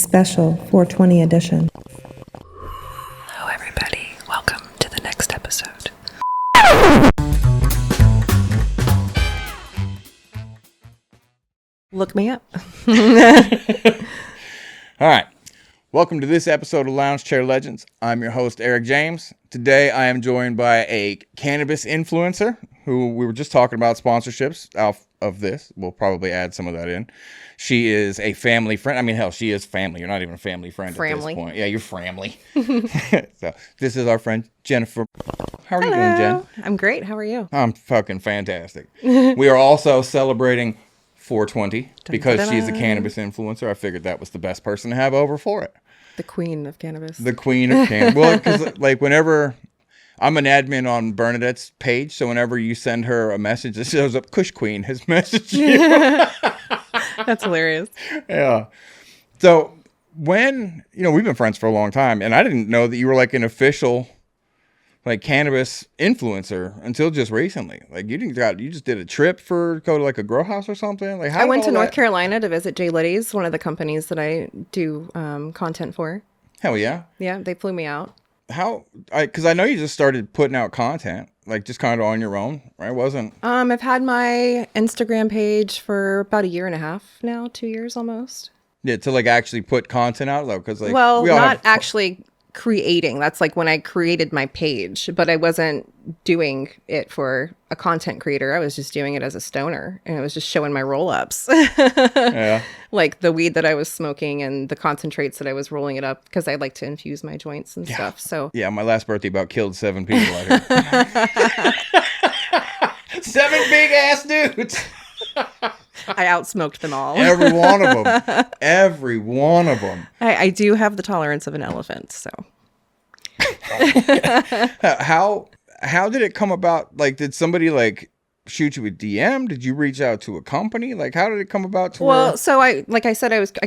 special 420 edition. Hello, everybody. Welcome to the next episode. Look me up. All right. Welcome to this episode of Lounge Chair Legends. I'm your host, Eric James. Today, I am joined by a cannabis influencer who we were just talking about sponsorships of this. We'll probably add some of that in. She is a family friend. I mean, hell, she is family. You're not even a family friend at this point. Yeah, you're family. So this is our friend, Jennifer. How are you doing, Jen? I'm great. How are you? I'm fucking fantastic. We are also celebrating 420 because she's a cannabis influencer. I figured that was the best person to have over for it. The queen of cannabis. The queen of cannabis. Well, because like whenever I'm an admin on Bernadette's page, so whenever you send her a message, it shows up Kush Queen has messaged you. That's hilarious. Yeah. So when, we've been friends for a long time, and I didn't know that you were like an official like cannabis influencer until just recently. Like you just did a trip go to like a grow house or something. Like I went to North Carolina to visit J Liddy's, one of the companies that I do content for. Hell yeah. Yeah, they flew me out. Because I know you just started putting out content, like just kind of on your own, right? I've had my Instagram page for about a year and a half now, 2 years almost. Yeah, to like actually put content out though, because like not actually creating. That's like when I created my page, but I wasn't doing it for a content creator. I was just doing it as a stoner, and I was just showing my roll-ups. Yeah. Like the weed that I was smoking and the concentrates that I was rolling it up because I like to infuse my joints and stuff. So yeah, my last birthday about killed 7 people out here. 7 big ass dudes. I outsmoked them all. Every one of them. Every one of them. I do have the tolerance of an elephant, so. How did it come about? Like, did somebody like shoot you a DM? Did you reach out to a company? Like, how did it come about so I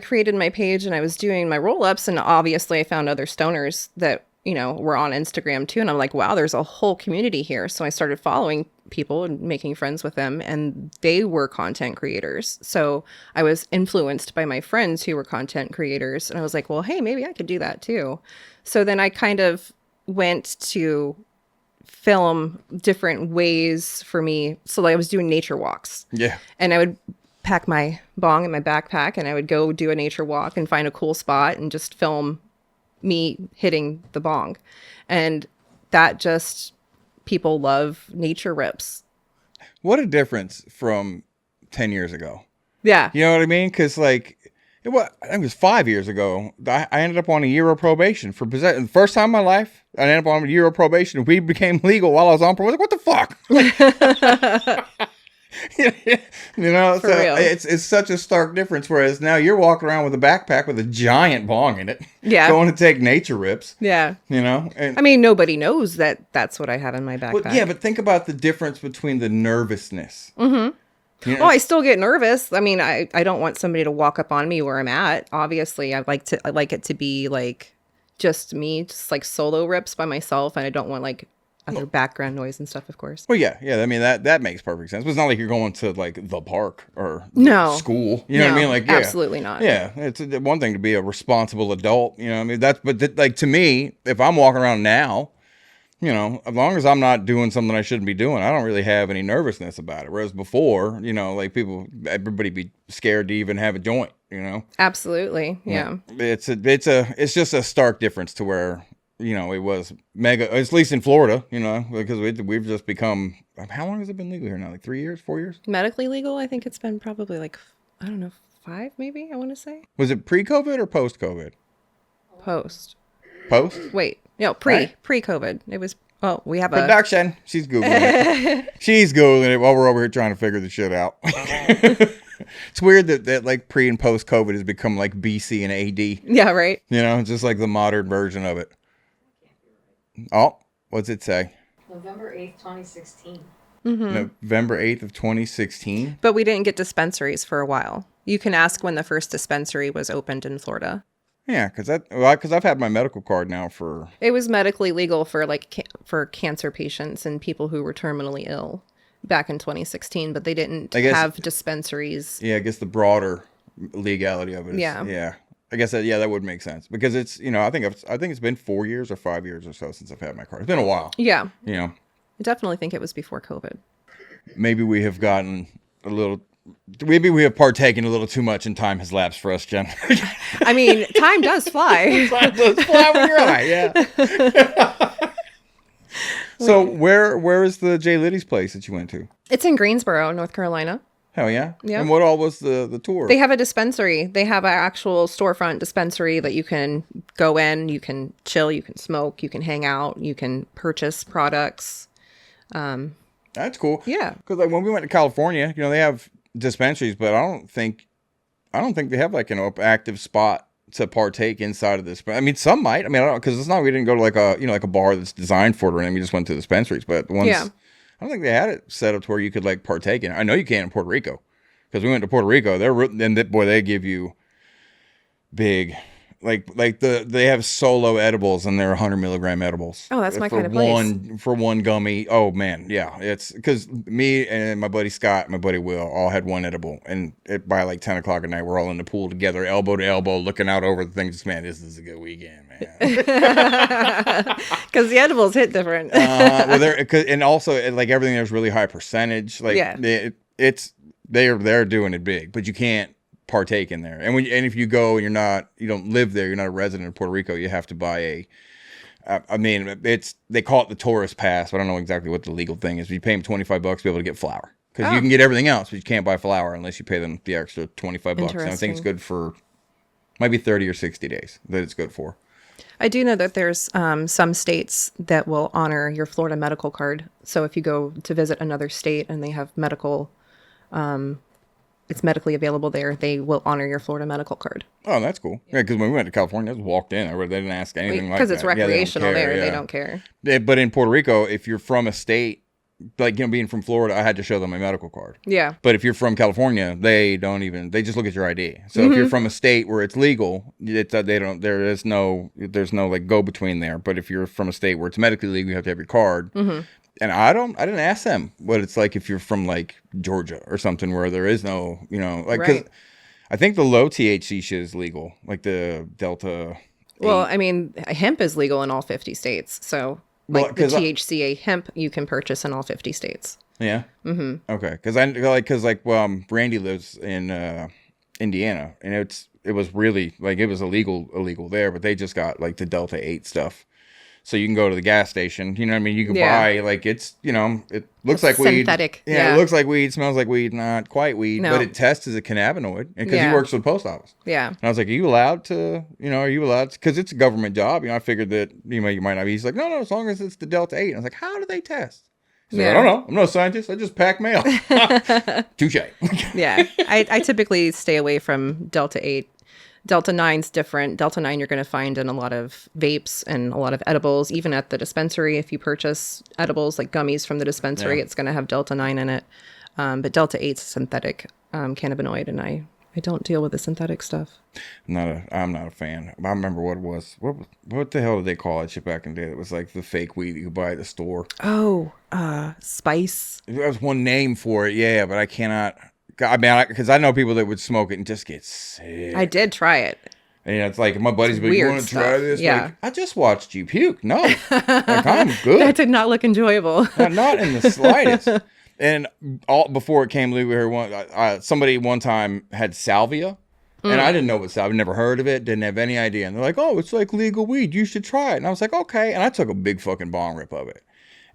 created my page and I was doing my roll-ups, and obviously I found other stoners that, were on Instagram too. And I'm like, wow, there's a whole community here. So I started following people and making friends with them, and they were content creators. So I was influenced by my friends who were content creators. And I was like, well, hey, maybe I could do that too. So then I kind of went to film different ways for me. So I was doing nature walks. Yeah. And I would pack my bong in my backpack, and I would go do a nature walk and find a cool spot and just film me hitting the bong. And that just, people love nature rips. What a difference from 10 years ago. Yeah. You know what I mean? Because like, I think it was 5 years ago. I ended up on a year of probation for possession. The first time in my life, I ended up on a year of probation. Weed became legal while I was on probation. What the fuck? For real. It's such a stark difference. Whereas now you're walking around with a backpack with a giant bong in it. Yeah. Going to take nature rips. Yeah. And, I mean, nobody knows that that's what I have in my backpack. Well, yeah, but think about the difference between the nervousness. Mm-hmm. Oh, I still get nervous. I mean, I don't want somebody to walk up on me where I'm at. Obviously, I like it to be like just me, just like solo rips by myself, and I don't want like other background noise and stuff, of course. Well, yeah. I mean, that makes perfect sense. But it's not like you're going to like the park or school. You know what I mean? Like, yeah, absolutely not. Yeah, it's one thing to be a responsible adult. You know what I mean? Like to me, if I'm walking around now, as long as I'm not doing something I shouldn't be doing, I don't really have any nervousness about it. Whereas before, like everybody be scared to even have a joint, Absolutely. Yeah. It's just a stark difference to where, it was mega, at least in Florida, because we've just become, how long has it been legal here now? Like 3 years, 4 years? Medically legal? I think it's been probably like, I don't know, 5 maybe, I want to say. Was it pre-COVID or post-COVID? Post. Post? Wait. No, pre-COVID. It was, we have production. She's Googling it. She's Googling it while we're over here trying to figure the shit out. It's weird that like pre and post COVID has become like BC and AD. Yeah, right. It's just like the modern version of it. Oh, what's it say? November 8th, 2016. Mm-hmm. November 8th of 2016. But we didn't get dispensaries for a while. You can ask when the first dispensary was opened in Florida. Yeah, because I've had my medical card now for... It was medically legal for for cancer patients and people who were terminally ill back in 2016, but they didn't have dispensaries. Yeah, I guess the broader legality of it is... Yeah. Yeah. I guess that would make sense because it's, I think it's been 4 years or 5 years or so since I've had my card. It's been a while. Yeah. I definitely think it was before COVID. Maybe we have gotten maybe we have partaken a little too much and time has lapsed for us, Jen. I mean, time does fly. Time does fly when you're high, yeah. So where is the J. Liddy's place that you went to? It's in Greensboro, North Carolina. Hell yeah. Yeah. And what all was the tour? They have a dispensary. They have an actual storefront dispensary that you can go in, you can chill, you can smoke, you can hang out, you can purchase products. That's cool. Yeah. Because like when we went to California, they have dispensaries, but I don't think they have like an active spot to partake inside of this. But I mean, some might. I mean, I don't know, because it's not. We didn't go to like a bar that's designed for it, or anything. We just went to dispensaries. But the ones, Yeah. I don't think they had it set up to where you could like partake in it. I know you can in Puerto Rico, because we went to Puerto Rico. They give you big. They have solo edibles and they're 100 milligram edibles. Oh, that's my kind of place. For one gummy. Oh man, yeah. It's because me and my buddy Scott, my buddy Will, all had one edible, and by like 10 o'clock at night, we're all in the pool together, elbow to elbow, looking out over the things. Man, this is a good weekend, man. Because the edibles hit different. And also like everything there's really high percentage. Like they're doing it big, but you can't partake in there. And if you go and you don't live there, you're not a resident of Puerto Rico, you have to buy they call it the tourist pass, but I don't know exactly what the legal thing is. You pay them $25 to be able to get flour, because you can get everything else, but you can't buy flour unless you pay them the extra $25. And I think it's good for might be 30 or 60 days that it's good for. I do know that there's some states that will honor your Florida medical card. So if you go to visit another state and they have medical it's medically available there, they will honor your Florida medical card. Oh, that's cool. Yeah, because when we went to California, I just walked in. They didn't ask anything like that. Because it's recreational they don't care. But in Puerto Rico, if you're from a state, like, being from Florida, I had to show them my medical card. Yeah. But if you're from California, they just look at your ID. So if you're from a state where it's legal, there's no like go between there. But if you're from a state where it's medically legal, you have to have your card. Mm-hmm. And I didn't ask them what it's like if you're from like Georgia or something where there is no, cause I think the low THC shit is legal, like the Delta. Well, I mean, hemp is legal in all 50 states. So the THCA hemp you can purchase in all 50 states. Yeah. Mm-hmm. Okay. Cause Brandy lives in Indiana, and it was really like, it was illegal there, but they just got like the Delta 8 stuff. So you can go to the gas station, you know what I mean? You can buy, like, it's, it looks like weed. Synthetic. Yeah, it looks like weed, smells like weed, not quite weed, but it tests as a cannabinoid, because he works for the post office. Yeah. And I was like, are you allowed to, because it's a government job, I figured that, you might not be. He's like, no, as long as it's the Delta 8. And I was like, how do they test? He's like, I don't know. I'm not a scientist. I just pack mail. Touche. Yeah. I typically stay away from Delta 8. Delta 9's different. Delta 9 you're going to find in a lot of vapes and a lot of edibles. Even at the dispensary, if you purchase edibles like gummies from the dispensary, it's going to have Delta 9 in it. But Delta 8's a synthetic cannabinoid, and I don't deal with the synthetic stuff. I'm not a fan. I remember what it was. What the hell did they call that shit back in the day? It was like the fake weed you could buy at the store. Oh, spice. There was one name for it, yeah, but I cannot. I mean, because I know people that would smoke it and just get sick. I did try it. And it's like, my buddies would be, you want to try this? Yeah. Like, I just watched you puke. No. Like, I'm good. That did not look enjoyable. Not in the slightest. And before it came legal here, somebody one time had salvia. And I didn't know what salvia, never heard of it, didn't have any idea. And they're like, oh, it's like legal weed. You should try it. And I was like, okay. And I took a big fucking bong rip of it.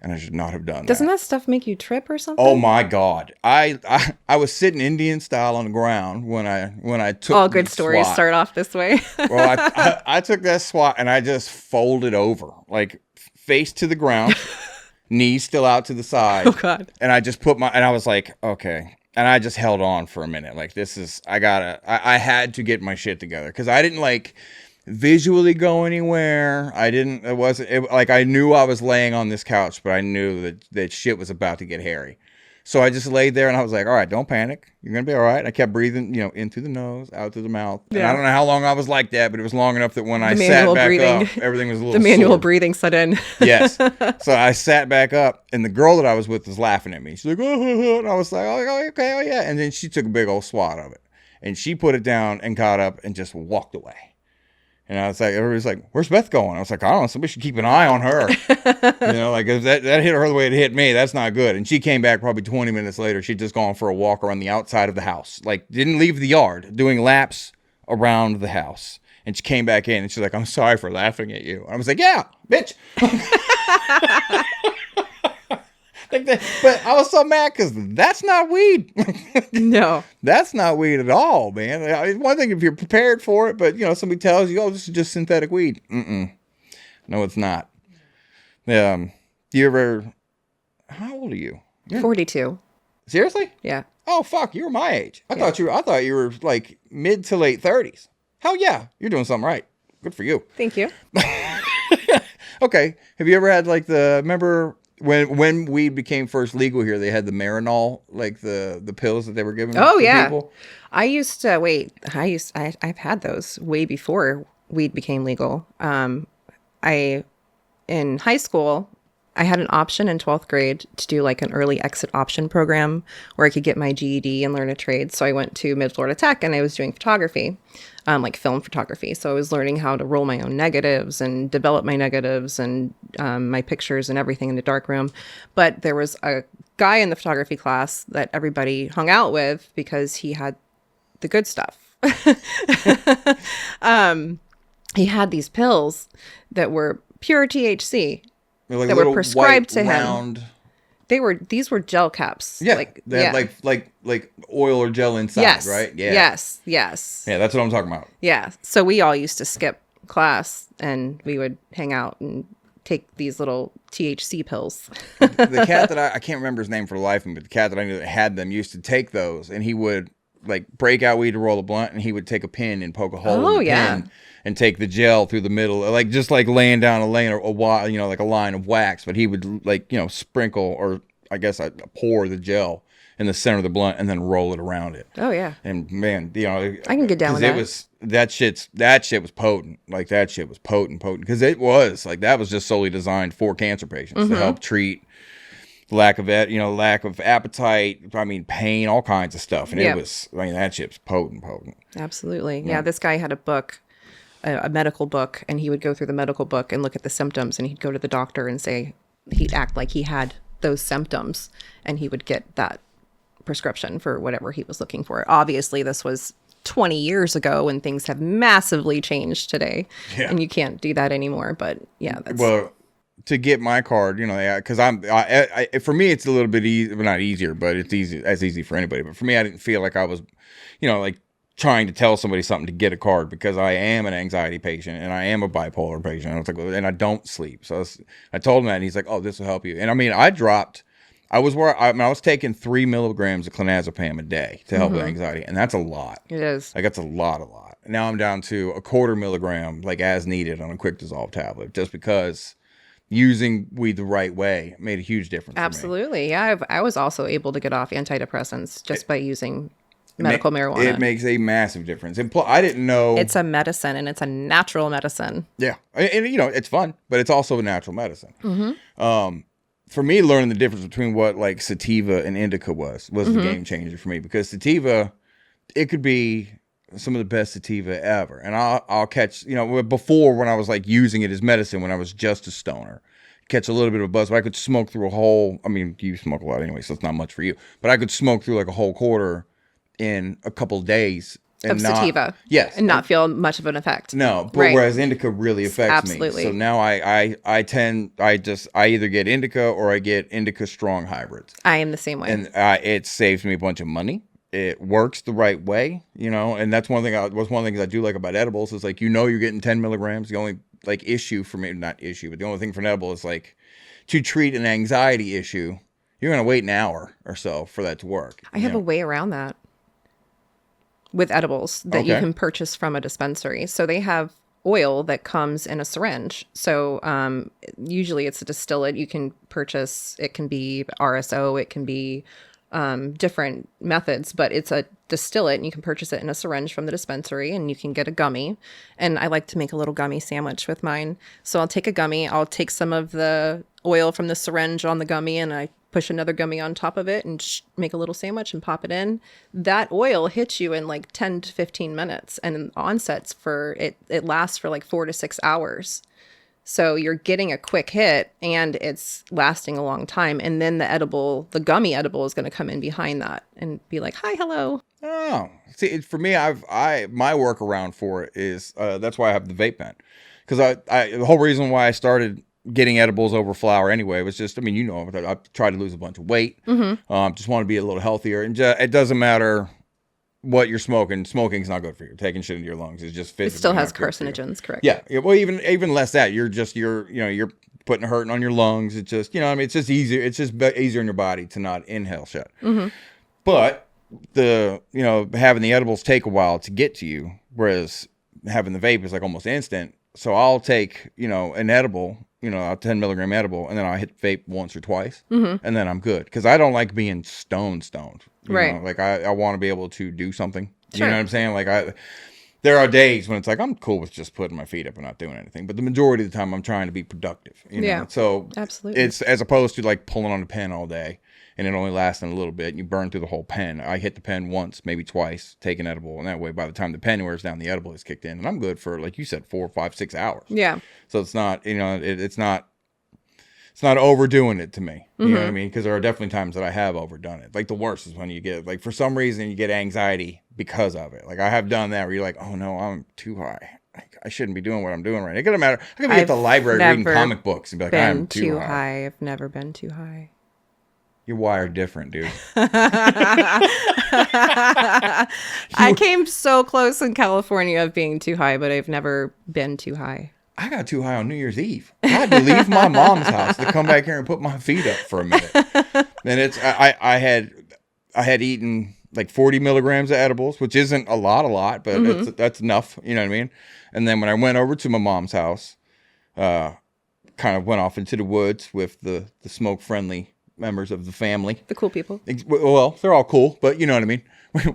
And I should not have done that. Doesn't that stuff make you trip or something? Oh my God. I was sitting Indian style on the ground when I took all good stories swat. Start off this way. Well, I took that swat and I just folded over, like face to the ground, knees still out to the side. Oh God. And I just and I was like, okay. And I just held on for a minute. Like, I had to get my shit together, because I didn't like visually go anywhere. I knew I was laying on this couch, but I knew that shit was about to get hairy. So I just laid there and I was like, all right, don't panic. You're going to be all right. I kept breathing, in through the nose, out through the mouth. Yeah. And I don't know how long I was like that, but it was long enough that when I sat back up, everything was a little The manual sore. breathing set in. Yes. So I sat back up, and the girl that I was with was laughing at me. She's like, oh, and I was like, oh, okay, oh yeah. And then she took a big old swat of it. And she put it down and got up and just walked away. And I was like, everybody's like, where's Beth going? I was like, I don't know. Somebody should keep an eye on her. Like if that hit her the way it hit me, that's not good. And she came back probably 20 minutes later. She'd just gone for a walk around the outside of the house. Like didn't leave the yard, doing laps around the house. And she came back in and she's like, I'm sorry for laughing at you. I was like, yeah, bitch. But I was so mad because that's not weed. No. That's not weed at all, man. It's one thing if you're prepared for it, but somebody tells you, oh, this is just synthetic weed. No, it's not. Do you ever, how old are you? 42. Seriously? Yeah. Oh, fuck, you were my age. I thought you were like mid to late 30s. Hell yeah, you're doing something right. Good for you. Thank you. Okay. Have you ever had remember when weed became first legal here, they had the Marinol, like the pills that they were giving Oh, to yeah. people? I've had those way before weed became legal. In high school, I had an option in 12th grade to do like an early exit option program where I could get my GED and learn a trade. So I went to Mid-Florida Tech and I was doing photography, like film photography. So I was learning how to roll my own negatives and develop my negatives and my pictures and everything in the darkroom. But there was a guy in the photography class that everybody hung out with because he had the good stuff. He had these pills that were pure THC. Like that were prescribed to round... him. These were gel caps. Yeah, they had like oil or gel inside, yes. right? Yeah. Yes. Yeah, that's what I'm talking about. Yeah. So we all used to skip class and we would hang out and take these little THC pills. The cat that I can't remember his name for the life of me, but the cat that I knew that had them used to take those, and he would like break out weed to roll a blunt, and he would take a pin and poke a hole in the pin and take the gel through the middle, like just like laying down a lane or like a line of wax. But he would sprinkle, or I guess I pour the gel in the center of the blunt and then roll it around it. Oh yeah. And man, I can get down with that. That shit was potent. Like that shit was potent because it was like that was just solely designed for cancer patients to help treat lack of appetite, pain, all kinds of stuff. And it was, that shit's potent. Absolutely. Yeah. This guy had a book, a medical book, and he would go through the medical book and look at the symptoms, and he'd go to the doctor and say, he'd act like he had those symptoms, and he would get that prescription for whatever he was looking for. Obviously, this was 20 years ago, and things have massively changed today, and you can't do that anymore. But yeah, that's... Well, to get my card, because for me, it's a little bit not easier, but it's easy for anybody. But for me, I didn't feel like I was, like trying to tell somebody something to get a card, because I am an anxiety patient and I am a bipolar patient. And I was like, and I don't sleep. So I told him that, and he's like, oh, this will help you. And I was taking 3 milligrams of clonazepam a day to help with anxiety. And that's a lot. It is. Like that's a lot. Now I'm down to a 1/4 milligram, like as needed on a quick dissolve tablet, just because using weed the right way made a huge difference. Absolutely. Yeah. I was also able to get off antidepressants just by using medical marijuana. It makes a massive difference. And I didn't know. It's a medicine, and it's a natural medicine. Yeah. And it's fun, but it's also a natural medicine. For me, learning the difference between what like sativa and indica was the game changer for me, because sativa, it could be some of the best sativa ever. And I'll catch, before, when I was like using it as medicine, when I was just a stoner, catch a little bit of a buzz, but I could smoke through you smoke a lot anyway, so it's not much for you, but I could smoke through like a whole quarter in a couple of days. Of sativa. Yes. And not feel much of an effect. No, but whereas indica really affects me. So now I either get indica or I get indica strong hybrids. I am the same way. And it saves me a bunch of money. It works the right way, and that's one of the things I do like about edibles is like, you're getting 10 milligrams. The only like issue for me, not issue, but the only thing for an edible is like to treat an anxiety issue, you're going to wait an hour or so for that to work. I have a way around that with edibles that you can purchase from a dispensary. So they have oil that comes in a syringe. So usually it's a distillate you can purchase. It can be RSO. It can be different methods, but it's a distillate, and you can purchase it in a syringe from the dispensary, and you can get a gummy. And I like to make a little gummy sandwich with mine. So I'll take a gummy, I'll take some of the oil from the syringe on the gummy, and I push another gummy on top of it and make a little sandwich and pop it in. That oil hits you in like 10 to 15 minutes, and onsets for it lasts for like 4 to 6 hours. So you're getting a quick hit and it's lasting a long time. And then the gummy edible is going to come in behind that and be like, hi, hello. Oh, see, for me, my workaround for it is, that's why I have the vape pen. Because the whole reason why I started getting edibles over flour anyway was just, I mean, you know, I tried to lose a bunch of weight. Just want to be a little healthier. And it doesn't matter what you're smoking. Smoking's not good for you. Taking shit into your lungs is just physically. It still has not good for you. carcinogens, correct? Yeah. Well, even less that. You're putting a hurting on your lungs. It's just, you know, I mean, it's just easier. It's just easier in your body to not inhale shit. But having the edibles take a while to get to you, whereas having the vape is like almost instant. So I'll take, an edible, a 10 milligram edible, and then I'll hit vape once or twice, and then I'm good. Because I don't like being stoned. Right. Like I want to be able to do something. Sure. You know what I'm saying? Like there are days when it's like, I'm cool with just putting my feet up and not doing anything. But the majority of the time I'm trying to be productive. Yeah. So absolutely. it's as opposed to like pulling on a pen all day and it only lasting a little bit and you burn through the whole pen. I hit the pen once, maybe twice, take an edible. And that way, by the time the pen wears down, the edible is kicked in. And I'm good for, like you said, 4, 5, 6 hours. Yeah. So it's not, it's not overdoing it to me. You know what I mean? Because there are definitely times that I have overdone it. Like the worst is when you get, like, for some reason you get anxiety because of it. Like I have done that where you're like, oh no, I'm too high. I shouldn't be doing what I'm doing right. It doesn't matter. I could be at the library reading comic books and be like, I'm too high. I've never been too high. You're wired different, dude. I came so close in California of being too high, but I've never been too high. I got too high on New Year's Eve. I had to leave my mom's house to come back here and put my feet up for a minute. And I had eaten like 40 milligrams of edibles, which isn't a lot, but that's enough. You know what I mean? And then when I went over to my mom's house, kind of went off into the woods with the smoke friendly members of the family. The cool people. Well, they're all cool, but you know what I mean?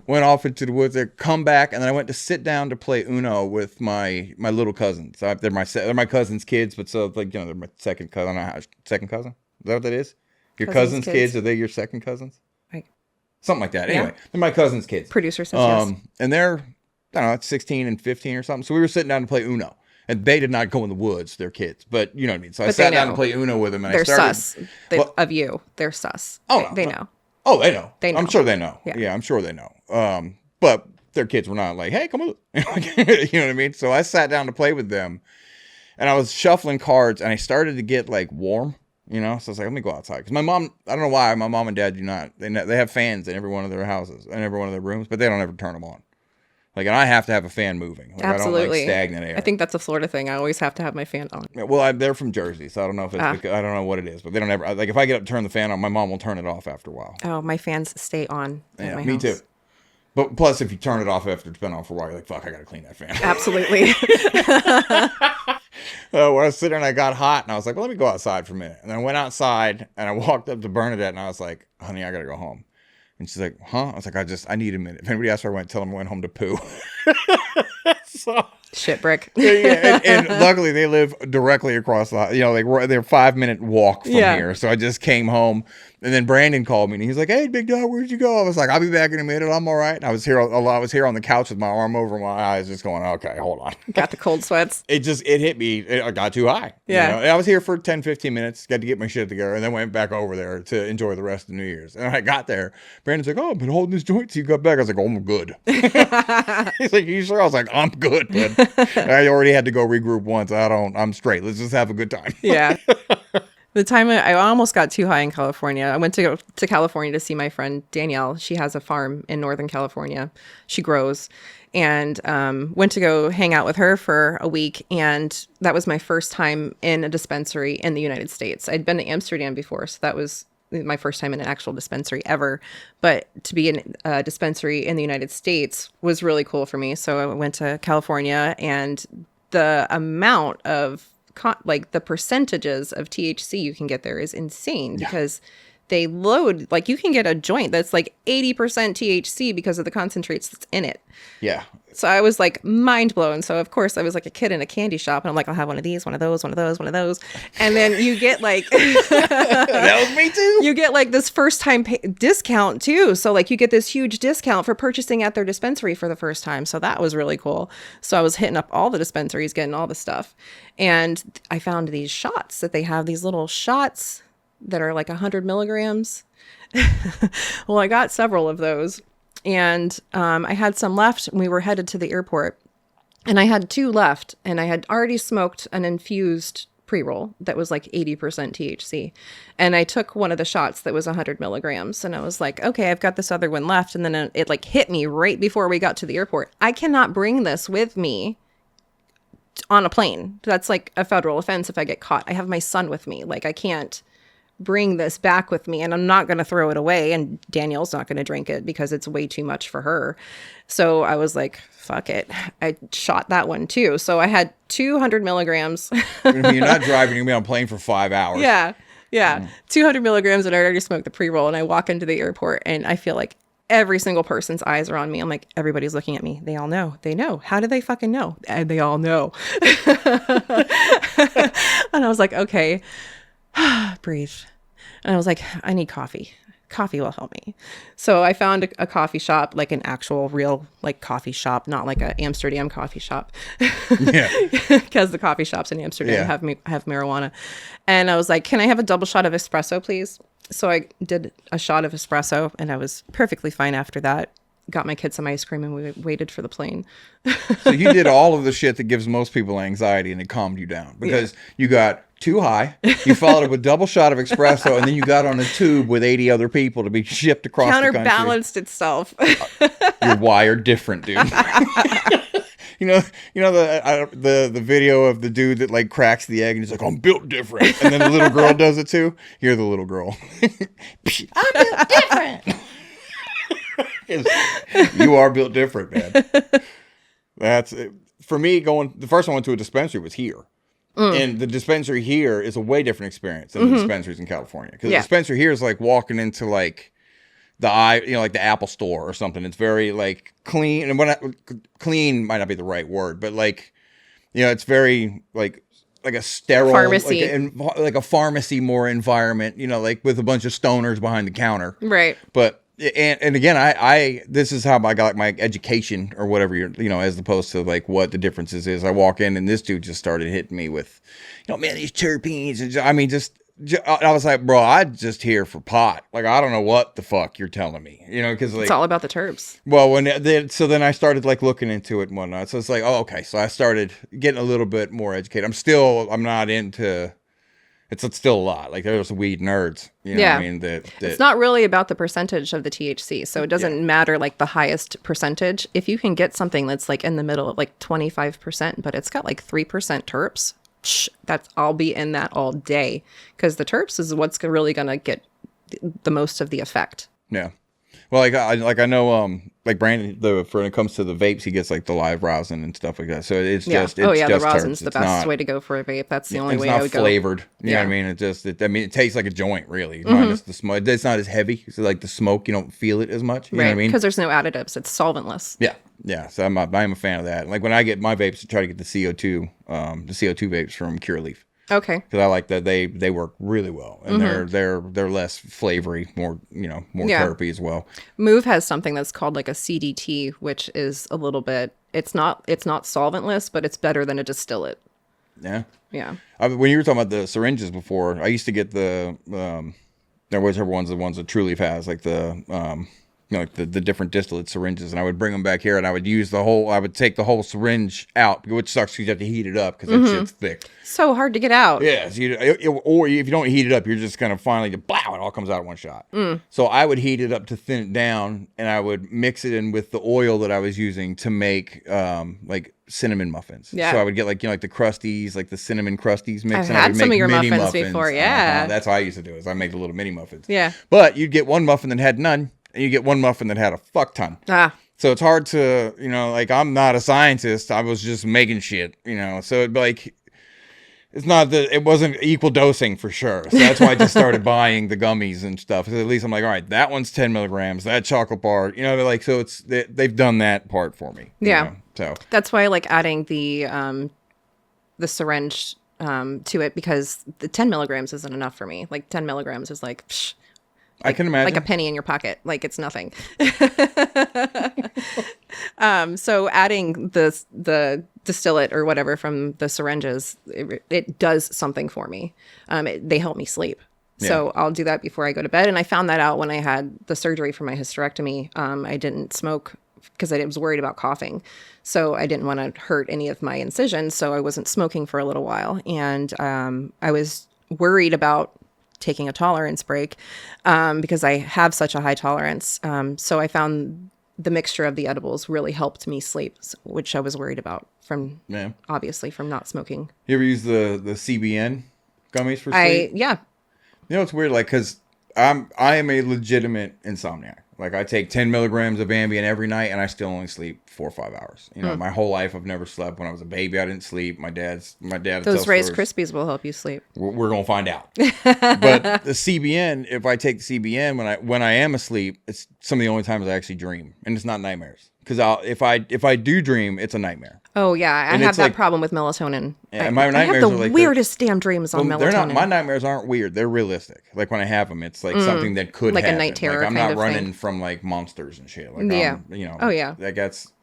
Went off into the woods there, come back, and then I went to sit down to play Uno with my little cousins. They're my cousin's kids, but so like, they're my second cousin. I don't know second cousin? Is that what that is? Your cousin's kids? Are they your second cousins? Right. Something like that. Anyway, they're my cousin's kids. Producer says yes. And they're, I don't know, 16 and 15 or something. So we were sitting down to play Uno. And they did not go in the woods. They're kids. But you know what I mean? So I sat down to play Uno with them. And they're I started, sus of you. They're sus. Oh, they know. Oh, they know. They know. I'm sure they know. Yeah, I'm sure they know. But their kids were not like, hey, come on. You know what I mean? So I sat down to play with them. And I was shuffling cards. And I started to get like warm. So I was like, let me go outside. Because my mom, I don't know why, my mom and dad do not. They have fans in every one of their houses and every one of their rooms. But they don't ever turn them on. Like, and I have to have a fan moving. Like, absolutely. I don't like stagnant air. I think that's a Florida thing. I always have to have my fan on. Well, they're from Jersey, so I don't know if it's because, I don't know what it is, but they don't ever, like, if I get up and turn the fan on, my mom will turn it off after a while. Oh, my fans stay on at my me house. too. But plus, if you turn it off after it's been on for a while, you're like, fuck, I gotta clean that fan. Absolutely. When I was sitting there and I got hot, and I was like, well, let me go outside for a minute. And then I went outside, and I walked up to Bernadette, and I was like, honey, I gotta go home. And she's like, huh? I was like, I need a minute. If anybody asks where I went, tell them I went home to poo. So, shit brick. and luckily they live directly across the, like they're a 5-minute walk from here. So I just came home, and then Brandon called me and he's like, hey, big dog, where'd you go? I was like, I'll be back in a minute. I'm all right. And I was here on the couch with my arm over my eyes, just going, okay, hold on. Got the cold sweats. It hit me. I got too high. Yeah. I was here for 10, 15 minutes, got to get my shit together, and then went back over there to enjoy the rest of New Year's. And I got there. Brandon's like, oh, I've been holding this joint till you got back. I was like, oh, I'm good. He's like, you sure? I was like, I'm good, man. I already had to go regroup once. I'm straight. Let's just have a good time. Yeah. The time I almost got too high in California, I went to California to see my friend Danielle. She has a farm in Northern California. She grows, and went to go hang out with her for a week. And that was my first time in a dispensary in the United States. I'd been to Amsterdam before, so that was my first time in an actual dispensary ever. But to be in a dispensary in the United States was really cool for me. So I went to California, and the amount of the percentages of THC you can get there is insane because they load, like you can get a joint that's like 80% THC because of the concentrates that's in it. Yeah. So I was like mind blown. So of course I was like a kid in a candy shop and I'm like, I'll have one of these, one of those, one of those, one of those. And then you get like, That was me too. you get like this first time discount too. So like you get this huge discount for purchasing at their dispensary for the first time. So that was really cool. So I was hitting up all the dispensaries, getting all the stuff. And I found these shots that they have, these little shots that are like 100 milligrams. Well, I got several of those. And I had some left and we were headed to the airport and I had 2 left and I had already smoked an infused pre-roll that was like 80% THC. And I took one of the shots that was 100 milligrams and I was like, okay, I've got this other one left. And then it like hit me right before we got to the airport. I cannot bring this with me on a plane. That's like a federal offense if I get caught. I have my son with me. Like I can't bring this back with me and I'm not going to throw it away and Danielle's not going to drink it because it's way too much for her. So I was like, fuck it. I shot that one too. So I had 200 milligrams. You're not driving, you're going to be on a plane for 5 hours. Yeah. 200 milligrams and I already smoked the pre-roll and I walk into the airport and I feel like every single person's eyes are on me. I'm like, everybody's looking at me. They all know. They know. How do they fucking know? And they all know. And I was like, okay, breathe. And I was like, I need coffee. Coffee will help me. So I found a coffee shop, like an actual real like coffee shop, not like a Amsterdam coffee shop. Yeah. Because the coffee shops in Amsterdam have marijuana. And I was like, can I have a double shot of espresso, please? So I did a shot of espresso and I was perfectly fine after that. Got my kids some ice cream and we waited for the plane. So you did all of the shit that gives most people anxiety and it calmed you down because you got too high. You followed it with double shot of espresso and then you got on a tube with 80 other people to be shipped across the country. Counterbalanced itself. You're wired different, dude. You know the video of the dude that like cracks the egg and he's like, I'm built different. And then the little girl does it too. You're the little girl. I'm built different. You are built different, man. That's it. For me. The first time I went to a dispensary was here. And the dispensary here is a way different experience than the dispensaries in California. Because the dispensary here is like walking into like like the Apple store or something. It's very like clean. And clean might not be the right word, but like, it's very like a sterile pharmacy, like a pharmacy more environment, like with a bunch of stoners behind the counter. Right. But and again, I this is how I got like my education or whatever as opposed to like what the differences is. I walk in and this dude just started hitting me with, man, these terpenes. And I mean, I was like, bro, I'm just here for pot. Like, I don't know what the fuck you're telling me, because like, it's all about the terps. Well, so then I started like looking into it and whatnot. So it's like, oh, okay. So I started getting a little bit more educated. I'm not into. It's still a lot. Like there's weed nerds. You know what I mean? That it's not really about the percentage of the THC. So it doesn't matter like the highest percentage. If you can get something that's like in the middle of like 25%, but it's got like 3% terps, I'll be in that all day because the terps is what's really going to get the most of the effect. Yeah. Well, I know, like Brandon, when it comes to the vapes, he gets like the live rosin and stuff like that. So it's just the just rosin's terps. the best way to go for a vape. That's the only way I would go. It's not flavored. You know what I mean? It tastes like a joint, really. Minus the smoke. It's not as heavy. So like the smoke, you don't feel it as much. You know what I mean? Because there's no additives. It's solventless. Yeah. Yeah. So I'm a fan of that. Like when I get my vapes, I try to get the CO2 vapes from Curaleaf. Okay. Because I like that they work really well and they're less flavory, more terpy as well. Move has something that's called like a CDT, which is a little bit. It's not solventless, but it's better than a distillate. Yeah. Yeah. When you were talking about the syringes before, I used to get the whichever ones the ones that Trulieve has, like the like the different distillate syringes, and I would bring them back here and I would take the whole syringe out, which sucks because you have to heat it up because that shit's thick. So hard to get out. Yeah, so or if you don't heat it up, you're just gonna finally blow, it all comes out in one shot. So I would heat it up to thin it down, and I would mix it in with the oil that I was using to make like cinnamon muffins. Yeah. So I would get like the crusties, like the cinnamon crusties mix. I've and I had would some make of your mini muffins before. Yeah. That's how I used to do it. Is I make the little mini muffins. Yeah. But you'd get one muffin that had none, and you get one muffin that had a fuck ton. So it's hard to, like I'm not a scientist. I was just making shit, So it'd be like, it's not that it wasn't equal dosing for sure. So that's why I just started buying the gummies and stuff. So at least I'm like, all right, that one's 10 milligrams, that chocolate bar, you know, like, so they've done that part for me. Yeah. You know? So That's why I like adding the syringe to it, because the 10 milligrams isn't enough for me. Like 10 milligrams is like, psh, I can imagine. like a penny in your pocket. Like it's nothing. So adding the distillate or whatever from the syringes, it does something for me. They help me sleep. So I'll do that before I go to bed. And I found that out when I had the surgery for my hysterectomy. I didn't smoke because I was worried about coughing. So I didn't want to hurt any of my incisions. So I wasn't smoking for a little while. And I was worried about taking a tolerance break because I have such a high tolerance. So I found the mixture of the edibles really helped me sleep, which I was worried about obviously from not smoking. You ever use the CBN gummies for sleep? Yeah. You know, it's weird, like, because I am a legitimate insomniac. Like, I take 10 milligrams of Ambien every night, and I still only sleep 4 or 5 hours. You know, my whole life I've never slept. When I was a baby, I didn't sleep. My dad. Those Rice Krispies will help you sleep. We're gonna find out. But the CBN, if I take the CBN when I am asleep, it's some of the only times I actually dream, and it's not nightmares. Because if I do dream, it's a nightmare. Oh yeah, I And have it's that like- problem with melatonin. Yeah, my I nightmares have are the like weirdest damn dreams on Well, melatonin. they're not. My nightmares aren't weird. They're realistic. Like when I have them, it's like something that could Like a happen. night terror Like I'm kind not of running thing. from like monsters and shit. Like Yeah. you know. Oh, yeah. Like that's.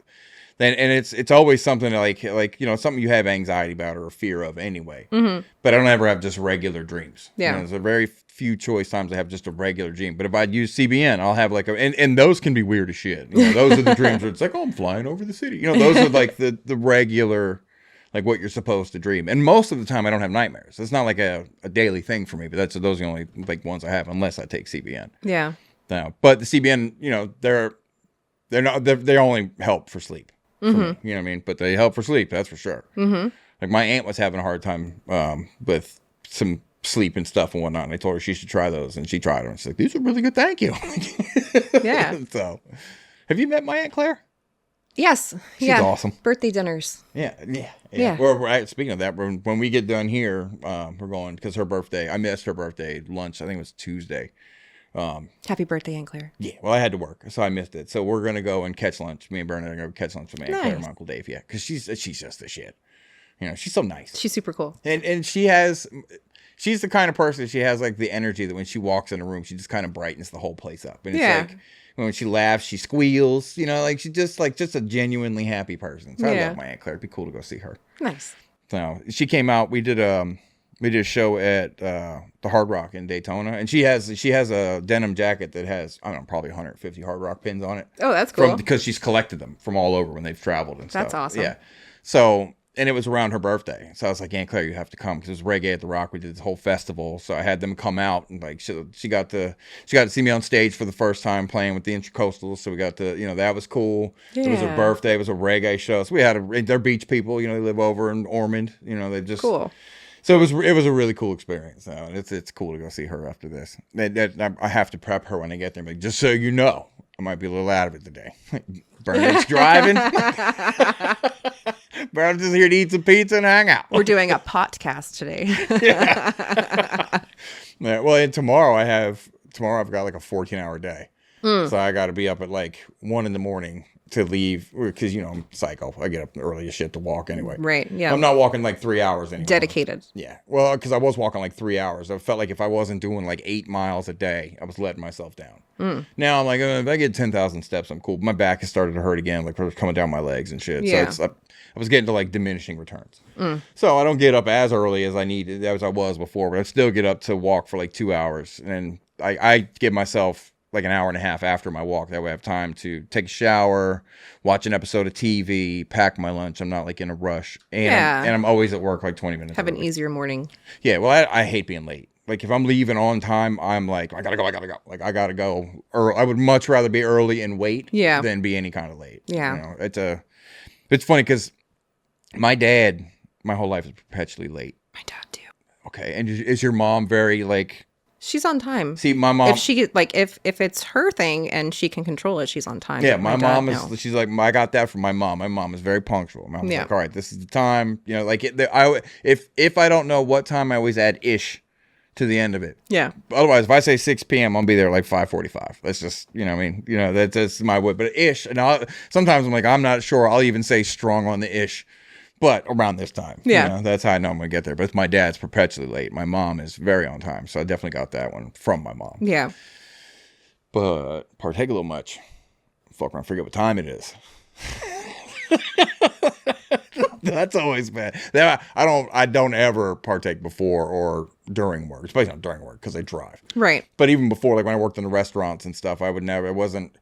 Then and it's always something like you know, something you have anxiety about or a fear of anyway. Mm-hmm. But I don't ever have just regular dreams. Yeah. You know, there's a very few choice times I have just a regular dream. But if I use CBN, I'll have like and those can be weird as shit. You know, those are the dreams where it's like, oh, I'm flying over the city. You know, those are like the regular, like what you're supposed to dream. And most of the time I don't have nightmares. It's not like a daily thing for me, but those are the only like ones I have unless I take CBN. Yeah. No, but the CBN, you know, they only help for sleep. For me, you know what I mean? But they help for sleep, that's for sure. Mm-hmm. Like my aunt was having a hard time with some sleep and stuff and whatnot. And I told her she should try those, and she tried them. She's like, "These are really good, thank you." Yeah. So, have you met my Aunt Claire? Yes. She's awesome. Birthday dinners. Yeah. Yeah. Well, speaking of that, when we get done here, we're going because her birthday. I missed her birthday lunch. I think it was Tuesday. Happy birthday, Aunt Claire. Yeah, well, I had to work, so I missed it. So we're gonna go and catch lunch. Me and Bernard are gonna go catch lunch with my Aunt Claire and my Uncle Dave. Yeah, because she's just the shit. You know, she's so nice. She's super cool. And she's the kind of person, she has like the energy that when she walks in a room, she just kind of brightens the whole place up. And it's like when she laughs, she squeals. You know, like she's just a genuinely happy person. So I love my Aunt Claire. It'd be cool to go see her. Nice. So she came out. We did a show at the Hard Rock in Daytona, and she has a denim jacket that has, I don't know, probably 150 Hard Rock pins on it. Oh, that's cool. Because she's collected them from all over when they've traveled and stuff. That's awesome. Yeah. So, and it was around her birthday, so I was like, Aunt Claire, you have to come because it was Reggae at the Rock. We did this whole festival, so I had them come out, and like she got to see me on stage for the first time playing with the Intracoastals. So we got to, you know, that was cool. Yeah. It was her birthday. It was a reggae show. So we had they're beach people, you know, they live over in Ormond. You know, they just cool. So it was a really cool experience. So it's cool to go see her after this. I have to prep her when I get there. Like, just so you know, I might be a little out of it today. Bernard's driving. Bernard's just here to eat some pizza and hang out. We're doing a podcast today. Yeah, well, and tomorrow I've got like a 14-hour day. So I got to be up at like 1 a.m. to leave because, you know, I'm psycho. I get up early as shit to walk anyway. Right. Yeah. I'm not walking like 3 hours anymore. Dedicated. Yeah. Well, because I was walking like 3 hours. I felt like if I wasn't doing like 8 miles a day, I was letting myself down. Now I'm like, if I get 10,000 steps, I'm cool. My back has started to hurt again. Like it was coming down my legs and shit. Yeah. So I was getting to like diminishing returns. So I don't get up as early as I was before, but I still get up to walk for like 2 hours. And I give myself like an hour and a half after my walk. That way I have time to take a shower, watch an episode of TV, pack my lunch. I'm not like in a rush. And I'm always at work like 20 minutes Have early. an easier morning. Yeah, well, I hate being late. Like if I'm leaving on time, I'm like, I gotta go. Like I gotta go. Or I would much rather be early and wait than be any kind of late. Yeah. You know, it's funny because my dad, my whole life is perpetually late. My dad too. Okay. And is your mom very like She's on time. See, my mom. If she like, if it's her thing and she can control it, she's on time. Yeah, But my dad, mom is. no. She's like, I got that from my mom. My mom is very punctual. My mom's Yeah. like, all right, this is the time. You know, like if I don't know what time, I always add ish to the end of it. Yeah. Otherwise, if I say 6 p.m., I'll be there like 5:45. That's just, you know what I mean? You know, that's my way. But ish, and sometimes I'm like, I'm not sure. I'll even say strong on the ish, but around this time. Yeah. You know, that's how I know I'm going to get there. But my dad's perpetually late. My mom is very on time. So I definitely got that one from my mom. Yeah. But partake a little much. Fuck around, forget what time it is. That's always bad. I don't ever partake before or during work, especially not during work because I drive. Right. But even before, like when I worked in the restaurants and stuff, I would never. It wasn't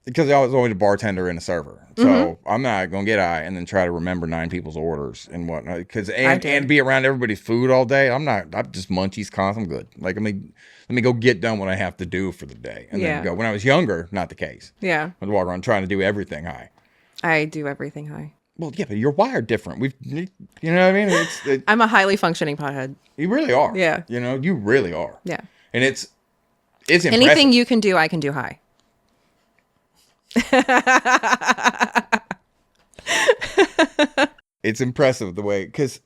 because I was always a bartender and a server, so I'm not gonna get high and then try to remember 9 people's orders and whatnot. Because and be around everybody's food all day. I'm just munchies constant. I'm good. Like let me go get done what I have to do for the day and then go. When I was younger, not the case. Yeah. I'd walk around trying to do everything high. I do everything high. Well, yeah, but you're wired different. You know what I mean? I'm a highly functioning pothead. You really are. Yeah. You know, you really are. Yeah. And it's impressive. Anything you can do, I can do high. It's impressive the way, because,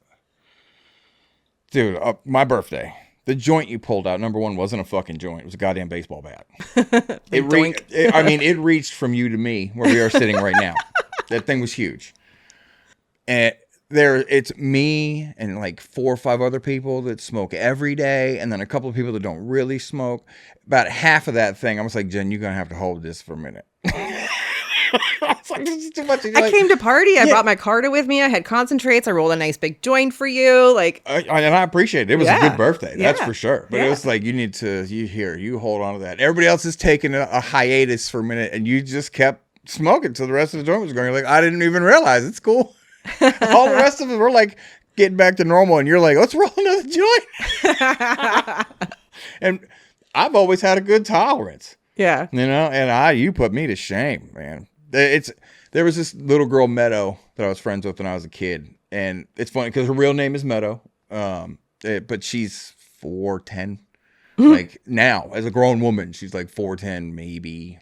dude, my birthday, the joint you pulled out, number one, wasn't a fucking joint. It was a goddamn baseball bat. It reached from you to me where we are sitting right now. That thing was huge. And it's me and like 4 or 5 other people that smoke every day, and then a couple of people that don't really smoke. About half of that thing, I was like, Jen, you're gonna have to hold this for a minute. I was like, this is too much. I came to party. I brought my carta with me. I had concentrates. I rolled a nice big joint for you. Like, and I appreciate it. It was a good birthday. That's for sure. But it was like, you hold on to that. Everybody else is taking a hiatus for a minute, and you just kept smoking till the rest of the joint was going. You're like, I didn't even realize. It's cool. All the rest of us were like getting back to normal, and you're like, let's roll another joint. And I've always had a good tolerance. yeah. You know, and you put me to shame, man. There was this little girl, Meadow, that I was friends with when I was a kid, and it's funny because her real name is Meadow, but she's 4'10". Like now, as a grown woman, she's like 4'10", maybe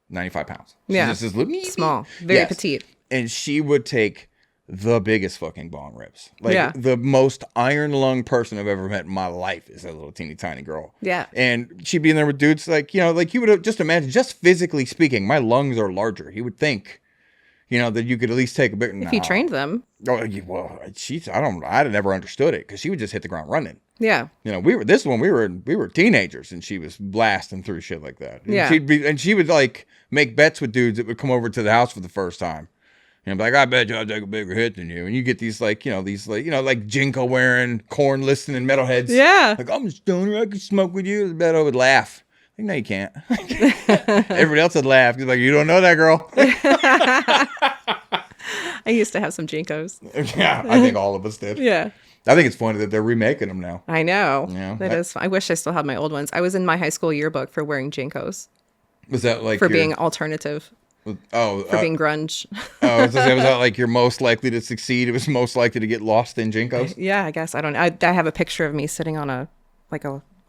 95 pounds. She's just this little, small, very petite, and she would take the biggest fucking bong rips. Like the most iron lung person I've ever met in my life is that little teeny tiny girl. Yeah. And she'd be in there with dudes like, you know, like you would just imagine, just physically speaking, my lungs are larger. He would think, you know, that you could at least take a bit. if you trained them. Oh, well, I'd never understood it because she would just hit the ground running. Yeah. You know, we were teenagers and she was blasting through shit like that. And Yeah. she would like make bets with dudes that would come over to the house for the first time. And be like, I bet you I'll take a bigger hit than you. And you get these like Jinko wearing, corn listening metalheads. Yeah. Like, I'm a stoner, I can smoke with you. Beto would laugh. Like, no, you can't. Everybody else would laugh. He's like, you don't know that girl. I used to have some Jinkos. Yeah, I think all of us did. Yeah. I think it's funny that they're remaking them now. I know. Yeah. That is. I wish I still had my old ones. I was in my high school yearbook for wearing Jinkos. Was that like for being alternative? Oh, for being grunge. Was that like you're most likely to succeed? It was most likely to get lost in Jinkos? Yeah, I guess. I don't know. I have a picture of me sitting on a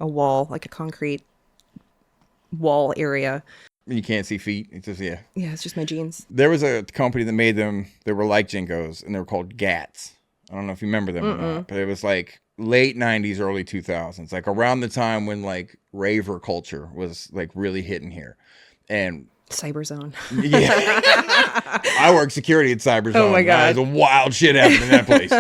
wall, like a concrete wall area. You can't see feet. It's just, yeah. Yeah, it's just my jeans. There was a company that made them that were like Jinkos, and they were called Gats. I don't know if you remember them or not, but it was like late 90s, early 2000s, like around the time when like raver culture was like really hitting here. And Cyberzone. Yeah. I work security at Cyberzone. Oh my God. There's a wild shit happening in that place.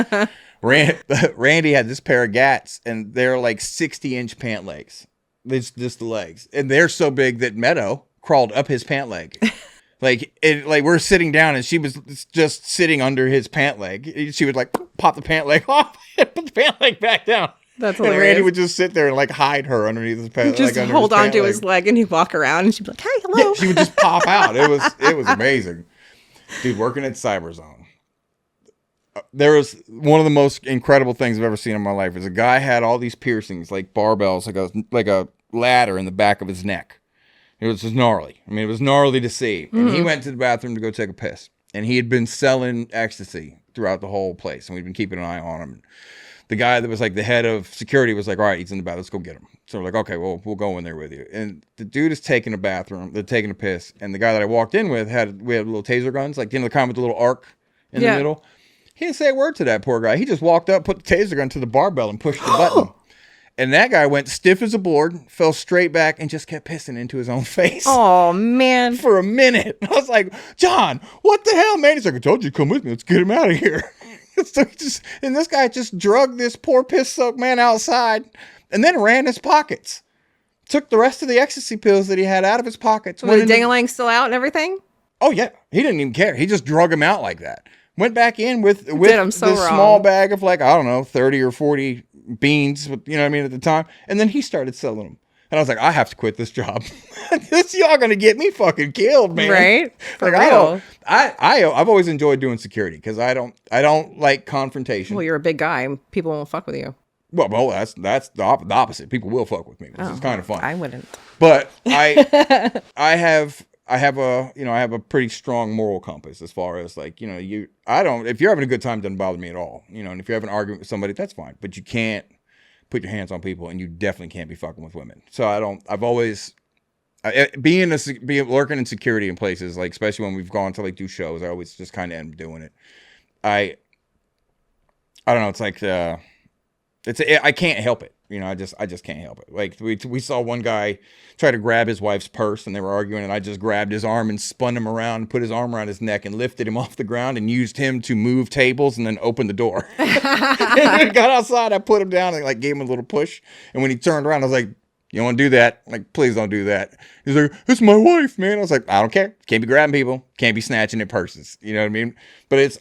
Randy had this pair of Gats, and they're like 60-inch pant legs. It's just the legs. And they're so big that Meadow crawled up his pant leg. Like we're sitting down, and she was just sitting under his pant leg. She would like pop the pant leg off and put the pant leg back down. That's hilarious. And Randy would just sit there and like hide her underneath his pant. Just like, hold on to his leg, and he'd walk around, and she'd be like, "Hi, hello." Yeah, she would just pop out. It was amazing, dude. Working at Cyberzone, there was one of the most incredible things I've ever seen in my life. Is a guy had all these piercings, like barbells, like a ladder in the back of his neck. It was just gnarly. I mean, it was gnarly to see. And he went to the bathroom to go take a piss, and he had been selling ecstasy throughout the whole place, and we'd been keeping an eye on him. the guy that was like the head of security was like, all right, he's in the bath. Let's go get him. So we're like, okay, well, we'll go in there with you. And the dude is taking a bathroom. They're taking a piss. And the guy that I walked in with we had little taser guns, like, you know, the kind with the little arc in the middle. He didn't say a word to that poor guy. He just walked up, put the taser gun to the barbell and pushed the button. And that guy went stiff as a board, fell straight back, and just kept pissing into his own face. Oh, man. For a minute. I was like, John, what the hell, man? He's like, I told you to come with me. Let's get him out of here. So and this guy just drugged this poor piss-soaked man outside and then ran his pockets. Took the rest of the ecstasy pills that he had out of his pockets. Was the ding-a-lang still out and everything? Oh, yeah. He didn't even care. He just drug him out like that. Went back in with Did him so this wrong. small bag of, like, I don't know, 30 or 40 beans, you know what I mean, at the time. And then he started selling them. And I was like, I have to quit this job. Y'all gonna get me fucking killed, man. Right? For like, real. I've always enjoyed doing security because I don't like confrontation. Well, you're a big guy. People won't fuck with you. Well, that's the opposite. People will fuck with me, which is kind of fun. I wouldn't. But I have a pretty strong moral compass as far as, like, you know, if you're having a good time, it doesn't bother me at all. You know, and if you're having an argument with somebody, that's fine. But you can't put your hands on people, and you definitely can't be fucking with women. So I've always being lurking in security in places, like, especially when we've gone to, like, do shows, I always just kind of end up doing it. I don't know. It's like I can't help it. You know, I just can't help it. Like, we saw one guy try to grab his wife's purse, and they were arguing, and I just grabbed his arm and spun him around and put his arm around his neck and lifted him off the ground and used him to move tables and then open the door. And he got outside, I put him down and, like, gave him a little push. And when he turned around, I was like, you don't want to do that? Like, please don't do that. He's like, it's my wife, man. I was like, I don't care. Can't be grabbing people. Can't be snatching at purses. You know what I mean? But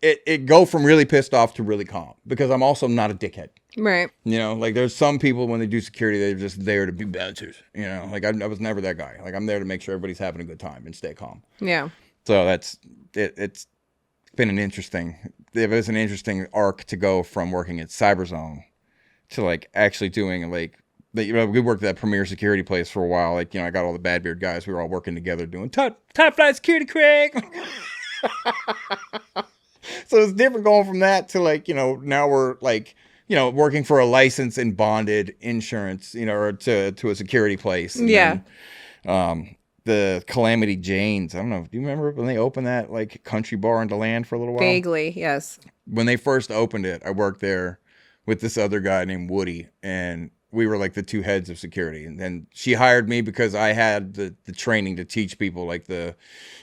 it go from really pissed off to really calm because I'm also not a dickhead. Right. You know, like, there's some people when they do security, they're just there to be bouncers. You know, like, I was never that guy. Like, I'm there to make sure everybody's having a good time and stay calm. Yeah. So that's it. It's been an interesting arc to go from working at Cyberzone to, like, actually doing, like, you know, we worked at that premier security place for a while. Like, you know, I got all the bad beard guys. We were all working together doing top flight security, Craig. So it's different going from that to, like, you know, now we're, like, you know, working for a licensed and bonded insurance, you know, or to a security place. And yeah. Then, the Calamity Janes. I don't know. Do you remember when they opened that, like, country bar in DeLand for a little while? Vaguely, yes. When they first opened it, I worked there with this other guy named Woody, and we were, like, the two heads of security. And then she hired me because I had the training to teach people, like, the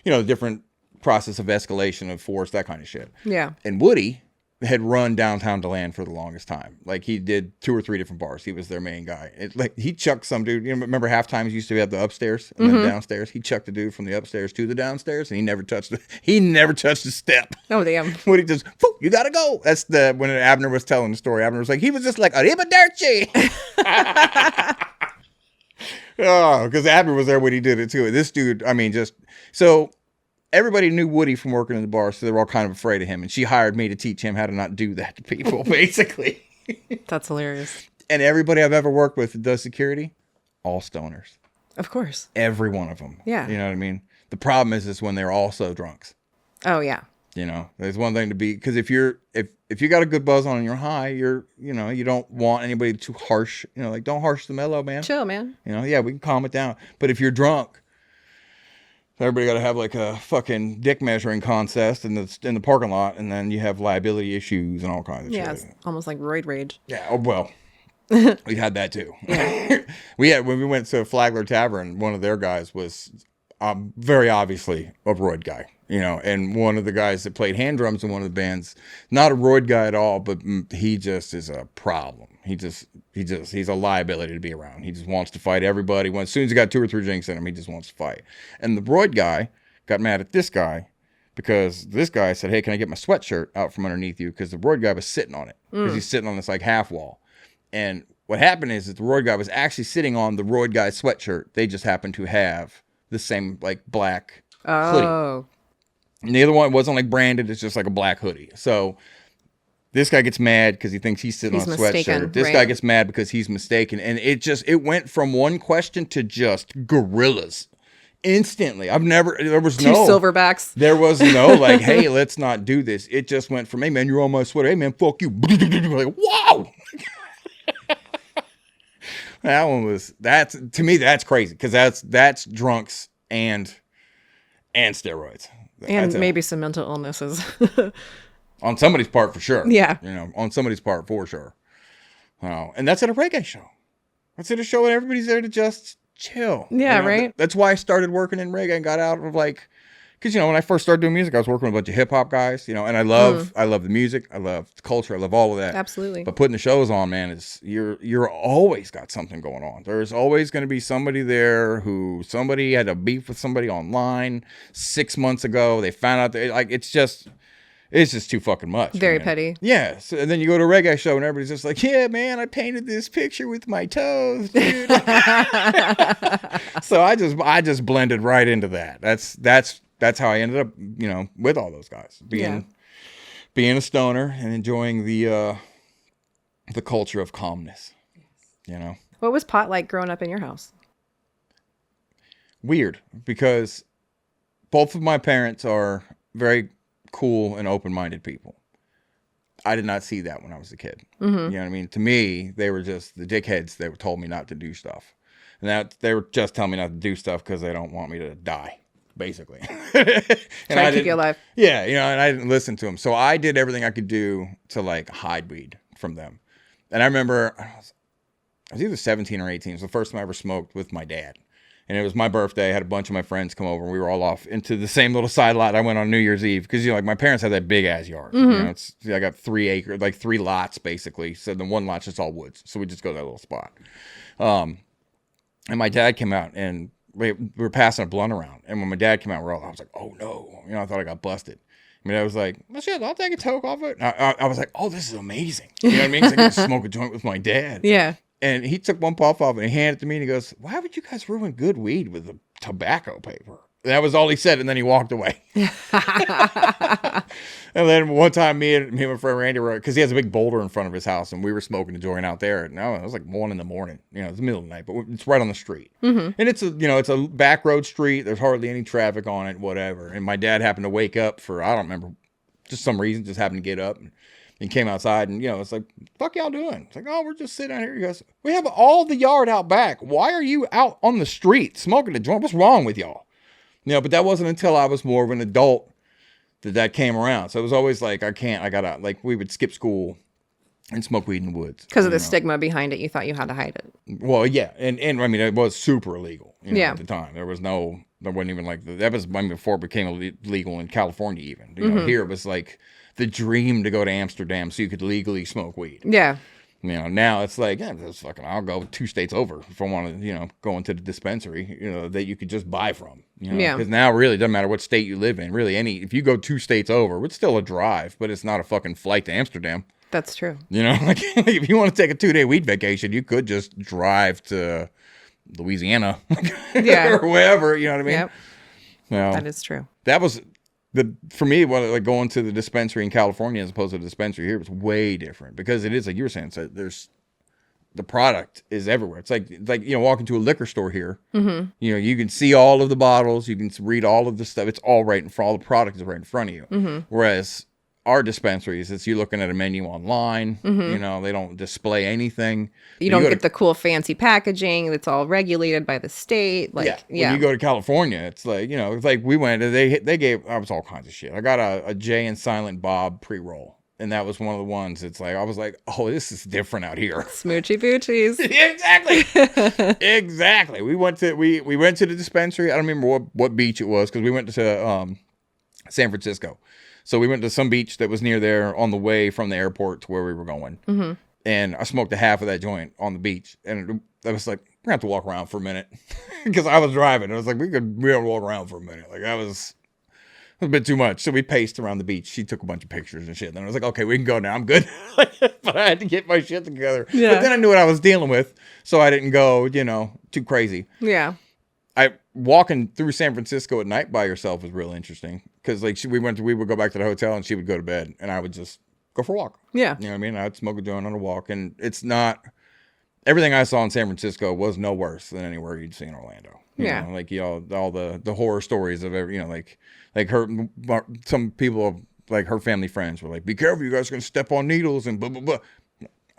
different process of escalation of force, that kind of shit. Yeah. And Woody had run downtown DeLand for the longest time. Like, he did 2 or 3 different bars. He was their main guy. Like, he chucked some dude. You know, remember half times used to have the upstairs and then downstairs. He chucked the dude from the upstairs to the downstairs, and he never touched a step. Oh, damn. Woody just, you gotta go. That's when Abner was telling the story. Abner was like, he was just like, arrivederci. Oh, because Abner was there when he did it too. This dude, I mean, so everybody knew Woody from working in the bar, so they were all kind of afraid of him. And she hired me to teach him how to not do that to people, basically. That's hilarious. And everybody I've ever worked with that does security, all stoners. Of course. Every one of them. Yeah. You know what I mean? The problem is when they're also drunks. Oh, yeah. You know, there's one thing to be, because if you got a good buzz on and you're high, you don't want anybody too harsh. You know, like, don't harsh the mellow, man. Chill, man. You know, yeah, we can calm it down. But if you're drunk, everybody got to have, like, a fucking dick measuring contest in the parking lot, and then you have liability issues and all kinds of shit. Yeah, it's almost like roid rage. Yeah, oh, well, we had that too. Yeah. When we went to Flagler Tavern, one of their guys was very obviously a roid guy, you know, and one of the guys that played hand drums in one of the bands, not a roid guy at all, but he just is a problem. He's a liability to be around. He just wants to fight everybody. As soon as he got 2 or 3 drinks in him, he just wants to fight. And the roid guy got mad at this guy because this guy said, hey, can I get my sweatshirt out from underneath you? Because the roid guy was sitting on it because he's sitting on this, like, half wall. And what happened is that the roid guy was actually sitting on the roid guy's sweatshirt. They just happened to have the same, like, black hoodie. And the other one wasn't, like, branded. It's just like a black hoodie. So this guy gets mad because he thinks he's sitting on a sweatshirt. This guy gets mad because he's mistaken. And it went from one question to just gorillas Instantly. There was Two no silverbacks. There was no like, hey, let's not do this. It just went from, hey man, you're on my sweater. Hey man, fuck you. Like, wow. That one was, to me, that's crazy. Cause that's drunks and steroids. And maybe some mental illnesses. On somebody's part for sure. Yeah. You know, on somebody's part for sure. And that's at a reggae show. That's at a show and everybody's there to just chill. Yeah, you know? right. That's why I started working in reggae and got out of like, because, you know, when I first started doing music, I was working with a bunch of hip hop guys, you know, and I love the music. I love the culture. I love all of that. Absolutely. But putting the shows on, man, you're always got something going on. There's always going to be somebody there somebody had a beef with somebody online 6 months ago. They found out it's just too fucking much. Very man. petty. Yeah. So, and then you go to a reggae show and everybody's just like, yeah, man, I painted this picture with my toes, dude. So I just blended right into that. That's how I ended up, you know, with all those guys, being a stoner and enjoying the culture of calmness. You know. What was pot like growing up in your house? Weird, because both of my parents are very cool and open-minded people. I did not see that when I was a kid. Mm-hmm. You know what I mean? To me, they were just the dickheads that told me not to do stuff. And that they were just telling me not to do stuff because they don't want me to die, basically. Trying to keep you alive. Yeah, you know, and I didn't listen to them. So I did everything I could do to like hide weed from them. And I remember I was either 17 or 18. It was the first time I ever smoked with my dad. And it was my birthday. I had a bunch of my friends come over and we were all off into the same little side lot I went on New Year's Eve. Because, you know, like my parents had that big ass yard. You know, I got 3 acres, like 3 lots basically. So the one lot's just all woods. So we just go to that little spot. And my dad came out and we were passing a blunt around. And when my dad came out, I was like, oh no. You know, I thought I got busted. I mean, I was like, well, shit, I'll take a toke off it. I was like, oh, this is amazing. You know what I mean? 'Cause I get to smoke a joint with my dad. Yeah. And he took one puff off and he handed it to me and he goes, why would you guys ruin good weed with the tobacco paper? And that was all he said. And then he walked away. And then one time me and my friend Randy were, because he has a big boulder in front of his house and we were smoking a joint out there. And it was like 1 a.m. You know, it's the middle of the night, but it's right on the street. Mm-hmm. And it's a back road street. There's hardly any traffic on it, whatever. And my dad happened to wake up for, I don't remember, just some reason, just happened to get up. And he came outside and, you know, it's like, fuck y'all doing? It's like, oh, we're just sitting out here. He goes, we have all the yard out back. Why are you out on the street smoking a joint? What's wrong with y'all? You know, but that wasn't until I was more of an adult that came around. So it was always like, we would skip school and smoke weed in the woods. Because of the stigma behind it, you thought you had to hide it. Well, yeah. And I mean, it was super illegal yeah. At the time. There wasn't even like, that was before it became illegal in California even. You know, here it was like the dream to go to Amsterdam so you could legally smoke weed. Yeah. You know, now it's like, yeah, I'll go 2 states over if I want to, you know, go into the dispensary, you know, that you could just buy from. You know, yeah. Because now really it doesn't matter what state you live in. Really, if you go 2 states over, it's still a drive, but it's not a fucking flight to Amsterdam. That's true. You know, like if you want to take a 2-day weed vacation, you could just drive to Louisiana yeah. or wherever, you know what I mean? Yep. Now, that is true. That was for me, like going to the dispensary in California as opposed to the dispensary here was way different because it is like you were saying. So the product is everywhere. It's like you know, walking to a liquor store here. Mm-hmm. You know, you can see all of the bottles, you can read all of the stuff. It's all right in front. All the product is right in front of you. Mm-hmm. Whereas our dispensaries, it's you looking at a menu online. Mm-hmm. You know, they don't display anything. You don't get the cool fancy packaging that's all regulated by the state. Like, yeah. When you go to California, it's like, you know, it's like we went, they gave us all kinds of shit. I got a Jay and Silent Bob pre-roll. And that was one of the ones. It's like, I was like, oh, this is different out here. Smoochy boochies. Exactly. Exactly. We went to the dispensary. I don't remember what beach it was because we went to San Francisco. So we went to some beach that was near there on the way from the airport to where we were going. Mm-hmm. And I smoked a half of that joint on the beach. And I was like, we're going to have to walk around for a minute. Because I was driving. I was like, we could walk around for a minute. Like, that was a bit too much. So we paced around the beach. She took a bunch of pictures and shit. And then I was like, okay, we can go now. I'm good. But I had to get my shit together. Yeah. But then I knew what I was dealing with. So I didn't go, you know, too crazy. Yeah. Walking through San Francisco at night by yourself was real interesting because like we would go back to the hotel and she would go to bed and I would just go for a walk. Yeah. You know what I mean? I'd smoke a joint on a walk and it's not everything I saw in San Francisco was no worse than anywhere you'd see in Orlando. You Yeah. know, like, you know, all the horror stories of every, you know, like her, some people, like her family friends were like, be careful, you guys are going to step on needles and blah, blah, blah.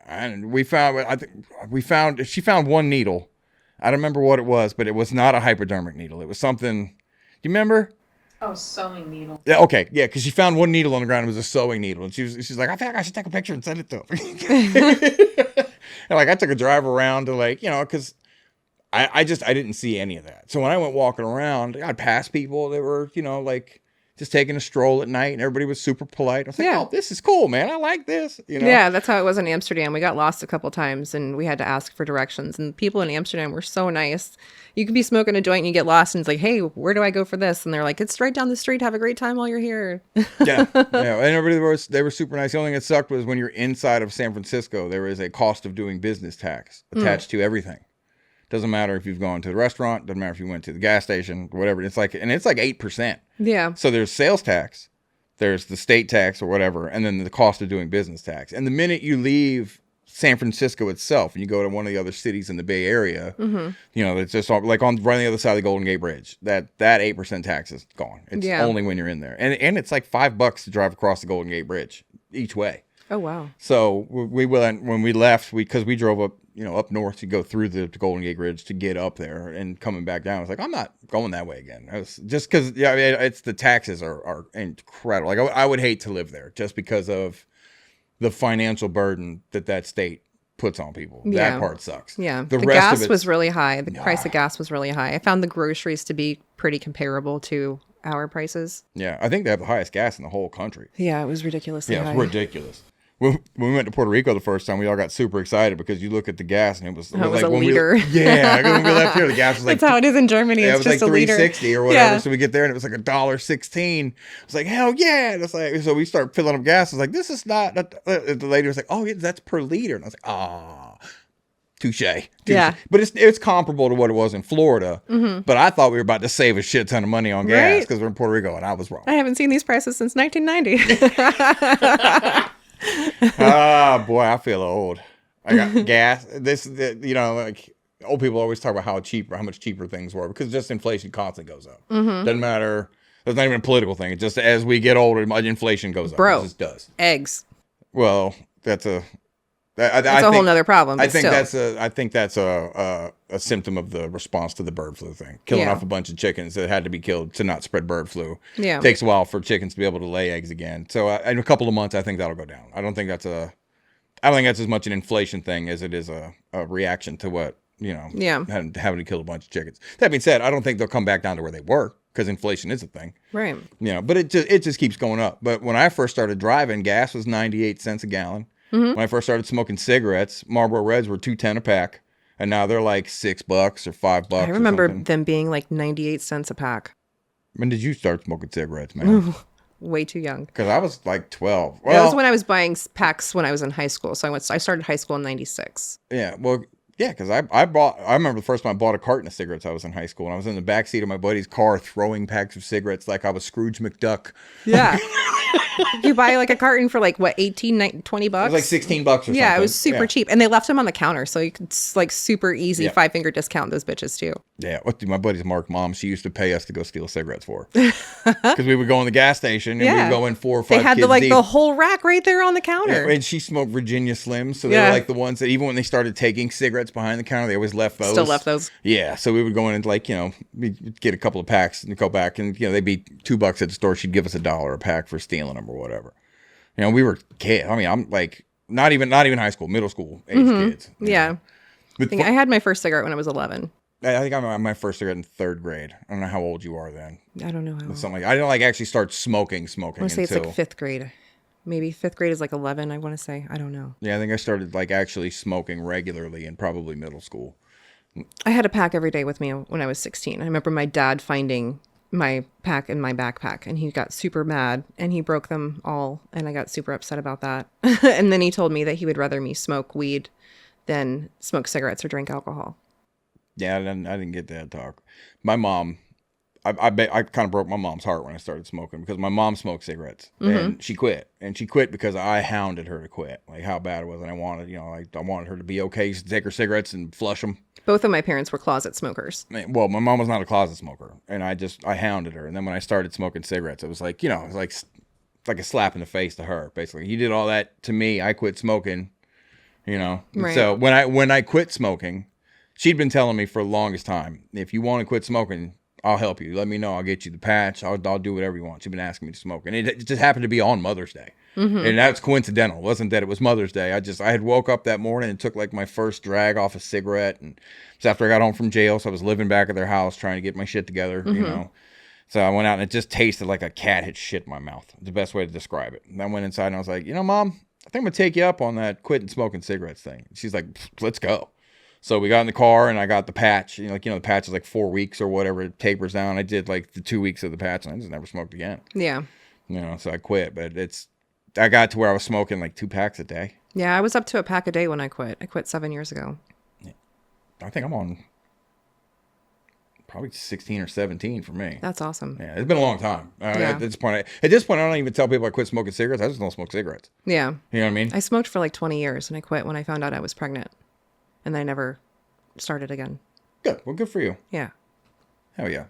And she found one needle. I don't remember what it was, but it was not a hypodermic needle. It was something, do you remember? Oh, sewing needle. Yeah, okay, yeah, because she found one needle on the ground. It was a sewing needle, and she's like, I think I should take a picture and send it to her. And like, I took a drive around to, like, you know, because I didn't see any of that. So when I went walking around, I'd pass people that were, you know, like just taking a stroll at night, and everybody was super polite. I was like, Yeah. oh, this is cool, man. I like this. You know? Yeah, that's how it was in Amsterdam. We got lost a couple times and we had to ask for directions. And people in Amsterdam were so nice. You could be smoking a joint and you get lost and it's like, hey, where do I go for this? And they're like, it's right down the street. Have a great time while you're here. Yeah. And everybody they were super nice. The only thing that sucked was when you're inside of San Francisco, there is a cost of doing business tax attached to everything. Doesn't matter if you've gone to the restaurant. Doesn't matter if you went to the gas station, whatever. It's like 8%. Yeah. So there's sales tax, there's the state tax or whatever, and then the cost of doing business tax. And the minute you leave San Francisco itself and you go to one of the other cities in the Bay Area, you know, it's just like right on the other side of the Golden Gate Bridge. That 8% tax is gone. It's only when you're in there, and it's like $5 to drive across the Golden Gate Bridge each way. Oh, wow. So we went when we left, because we drove up, you know, up north to go through the Golden Gate Bridge to get up there, and coming back down, I was like, I'm not going that way again. I was just because, yeah, I mean, it's the taxes are incredible. Like I would hate to live there just because of the financial burden that state puts on people. Yeah. That part sucks. Yeah. The The rest gas of it was really high. The price of gas was really high. I found the groceries to be pretty comparable to our prices. Yeah, I think they have the highest gas in the whole country. Yeah, it was ridiculously Yeah, high. it's ridiculous. When we went to Puerto Rico the first time, we all got super excited because you look at the gas and it was was like a when liter. Yeah, when we left here, the gas was like That's how it is in Germany. yeah, it It's was just like a liter. $3.60 or whatever. Yeah. So we get there and it was like $1.16. It's like, hell yeah. And it's like, so we start filling up gas. I was like, this is not, the lady was like, oh yeah, that's per liter. And I was like, ah, touche. Yeah. But it's comparable to what it was in Florida. But I thought we were about to save a shit ton of money on gas Right. because we're in Puerto Rico, and I was wrong. I haven't seen these prices since 1990. Ah, boy, I feel old. I got gas. You know, like old people always talk about how much cheaper things were because just inflation constantly goes up. Doesn't matter. That's not even a political thing. It's just as we get older, inflation goes up. Bro. It just does. Eggs. Well, that's a That's a whole nother problem. I but think still. that's a symptom of the response to the bird flu thing. Killing Yeah. off a bunch of chickens that had to be killed to not spread bird flu. Yeah. Takes a while for chickens to be able to lay eggs again. So in a couple of months, I think that'll go down. I don't think that's as much an inflation thing as it is a reaction to what, you know, Yeah. having to kill a bunch of chickens. That being said, I don't think they'll come back down to where they were because inflation is a thing. Right. You know, but it just keeps going up. But when I first started driving, gas was 98 cents a gallon. When I first started smoking cigarettes, Marlboro Reds were $2.10 a pack, and now they're like $6 or $5. I remember them being like 98 cents a pack. When did you start smoking cigarettes, man? Way too young. Because I was like 12. That was when I was buying packs when I was in high school. So I started high school in 96. Yeah, well, yeah, because I remember the first time I bought a carton of cigarettes, I was in high school, and I was in the backseat of my buddy's car throwing packs of cigarettes like I was Scrooge McDuck. Yeah. You buy like a carton for like what, 18, 19, 20 bucks? It was like $16 or something. Yeah, it was super Yeah. cheap. And they left them on the counter. So you could like super easy Yeah. 5-finger discount those bitches too. Yeah, my buddy's Mark mom, she used to pay us to go steal cigarettes for her. Because we would go in the gas station and Yeah. we'd go in 4 or 5 They had kids deep. the whole rack right there on the counter. Yeah, and she smoked Virginia Slims, so they Yeah. were like the ones that even when they started taking cigarettes behind the counter, they always left those. Still left those. Yeah, so we would go in and we'd get a couple of packs and go back and they'd be $2 at the store. She'd give us $1 a pack for stealing them or whatever. We were kids. I mean, I'm like not even high school, middle school age kids. Yeah. But I had my first cigarette when I was 11. I think I got my first cigarette in 3rd grade. I don't know how old you are then. I don't know how. Something like I didn't actually start smoking I want to say until it's like 5th grade. Maybe 5th grade is like 11, I want to say. I don't know. yeah, I think I started actually smoking regularly in probably middle school. I had a pack every day with me when I was 16. I remember my dad finding my pack in my backpack and he got super mad and he broke them all and I got super upset about that. And then he told me that he would rather me smoke weed than smoke cigarettes or drink alcohol. Yeah, I didn't get that talk. My mom, I kind of broke my mom's heart when I started smoking because my mom smoked cigarettes and she quit. And she quit because I hounded her to quit, like how bad it was. And I wanted, I wanted her to be okay. She take her cigarettes and flush them. Both of my parents were closet smokers. Well, my mom was not a closet smoker, and I hounded her. And then when I started smoking cigarettes, it was like, it was like a slap in the face to her, basically. You did all that to me. I quit smoking, Right. So when I quit smoking, she'd been telling me for the longest time, if you want to quit smoking, I'll help you. Let me know. I'll get you the patch. I'll do whatever you want. She'd been asking me to smoke. And it just happened to be on Mother's Day. And that's coincidental. It wasn't that it was Mother's Day. I had woke up that morning and took like my first drag off a cigarette. And it's after I got home from jail. So I was living back at their house trying to get my shit together, So I went out and it just tasted like a cat had shit in my mouth. The best way to describe it. And I went inside and I was like, Mom, I think I'm going to take you up on that quitting smoking cigarettes thing. She's like, let's go. So we got in the car and I got the patch. The patch is like 4 weeks or whatever. It tapers down. I did like the 2 weeks of the patch and I just never smoked again. Yeah. So I quit. But I got to where I was smoking like 2 packs a day. Yeah, I was up to a pack a day when I quit. I quit 7 years ago. I think I'm on probably 16 or 17 for me. That's awesome. Yeah, it's been a long time. Yeah. At this point, I don't even tell people I quit smoking cigarettes. I just don't smoke cigarettes. Yeah. You know what I mean? I smoked for like 20 years and I quit when I found out I was pregnant. And I never started again. Good. Well, good for you. Yeah. Hell yeah.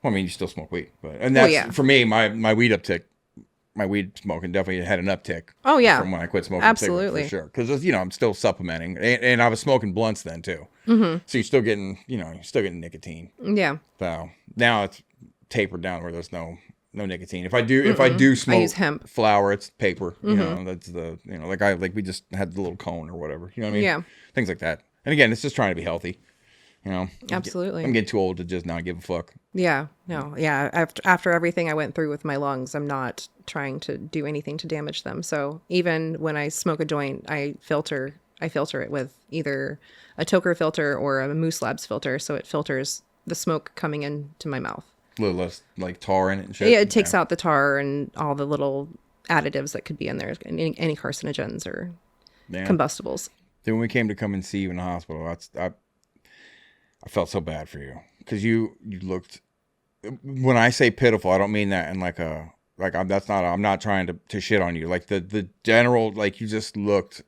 Well, I mean, you still smoke weed, and that's for me. My weed uptick, my weed smoking definitely had an uptick. Oh yeah, from when I quit smoking. Absolutely, cigarettes, for sure. Because I'm still supplementing, and I was smoking blunts then too. Mm-hmm. So you're still getting, nicotine. Yeah. So now it's tapered down where there's no nicotine. If I do smoke, I use hemp flower, it's paper. That's the like we just had the little cone or whatever. You know what I mean? Yeah. Things like that. And again, it's just trying to be healthy. Absolutely. I'm getting too old to just not give a fuck. Yeah. No. Yeah. After everything I went through with my lungs, I'm not trying to do anything to damage them. So even when I smoke a joint, I filter it with either a Toker filter or a Moose Labs filter, so it filters the smoke coming into my mouth. A little less like tar in it and shit. Yeah, it takes out the tar and all the little additives that could be in there, any carcinogens or combustibles. Then when we came to come and see you in the hospital, I felt so bad for you because you looked. When I say pitiful, I don't mean that in I'm not trying to shit on you. Like the general, like you just looked.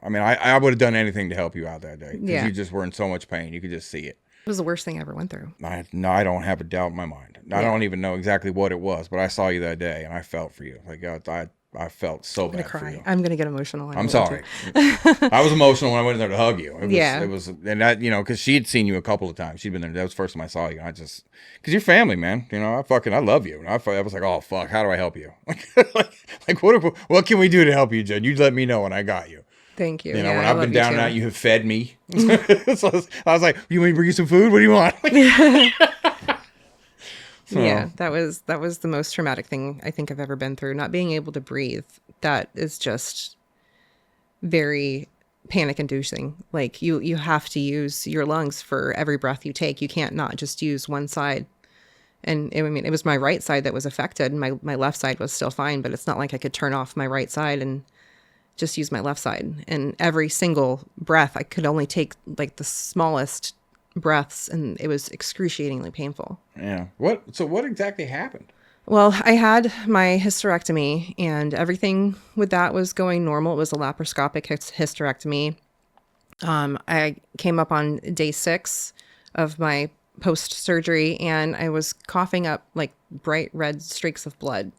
I mean, I would have done anything to help you out that day because you just were in so much pain. You could just see it. It was the worst thing I ever went through. I don't have a doubt in my mind. I don't even know exactly what it was, but I saw you that day and I felt for you. Like I felt so bad for you. I'm gonna get emotional. I'm sorry. I was emotional when I went in there to hug you. It was, and that, because she had seen you a couple of times. She'd been there. That was the first time I saw you. Because you're family, man. I love you. And I was like, oh fuck, how do I help you? like what can we do to help you, Jen? You let me know when I got you. Thank you. When I've been down and out, you have fed me. So I was like, you want me to bring you some food? What do you want? So. Yeah, that was the most traumatic thing I think I've ever been through. Not being able to breathe. That is just very panic inducing. Like you have to use your lungs for every breath you take. You can't not just use one side. And it was my right side that was affected and my left side was still fine, but it's not like I could turn off my right side and just use my left side. And every single breath I could only take like the smallest breaths, and it was excruciatingly painful. Yeah. What exactly happened? Well, I had my hysterectomy and everything with that was going normal. It was a laparoscopic hysterectomy. I came up on day 6 of my post-surgery and I was coughing up like bright red streaks of blood.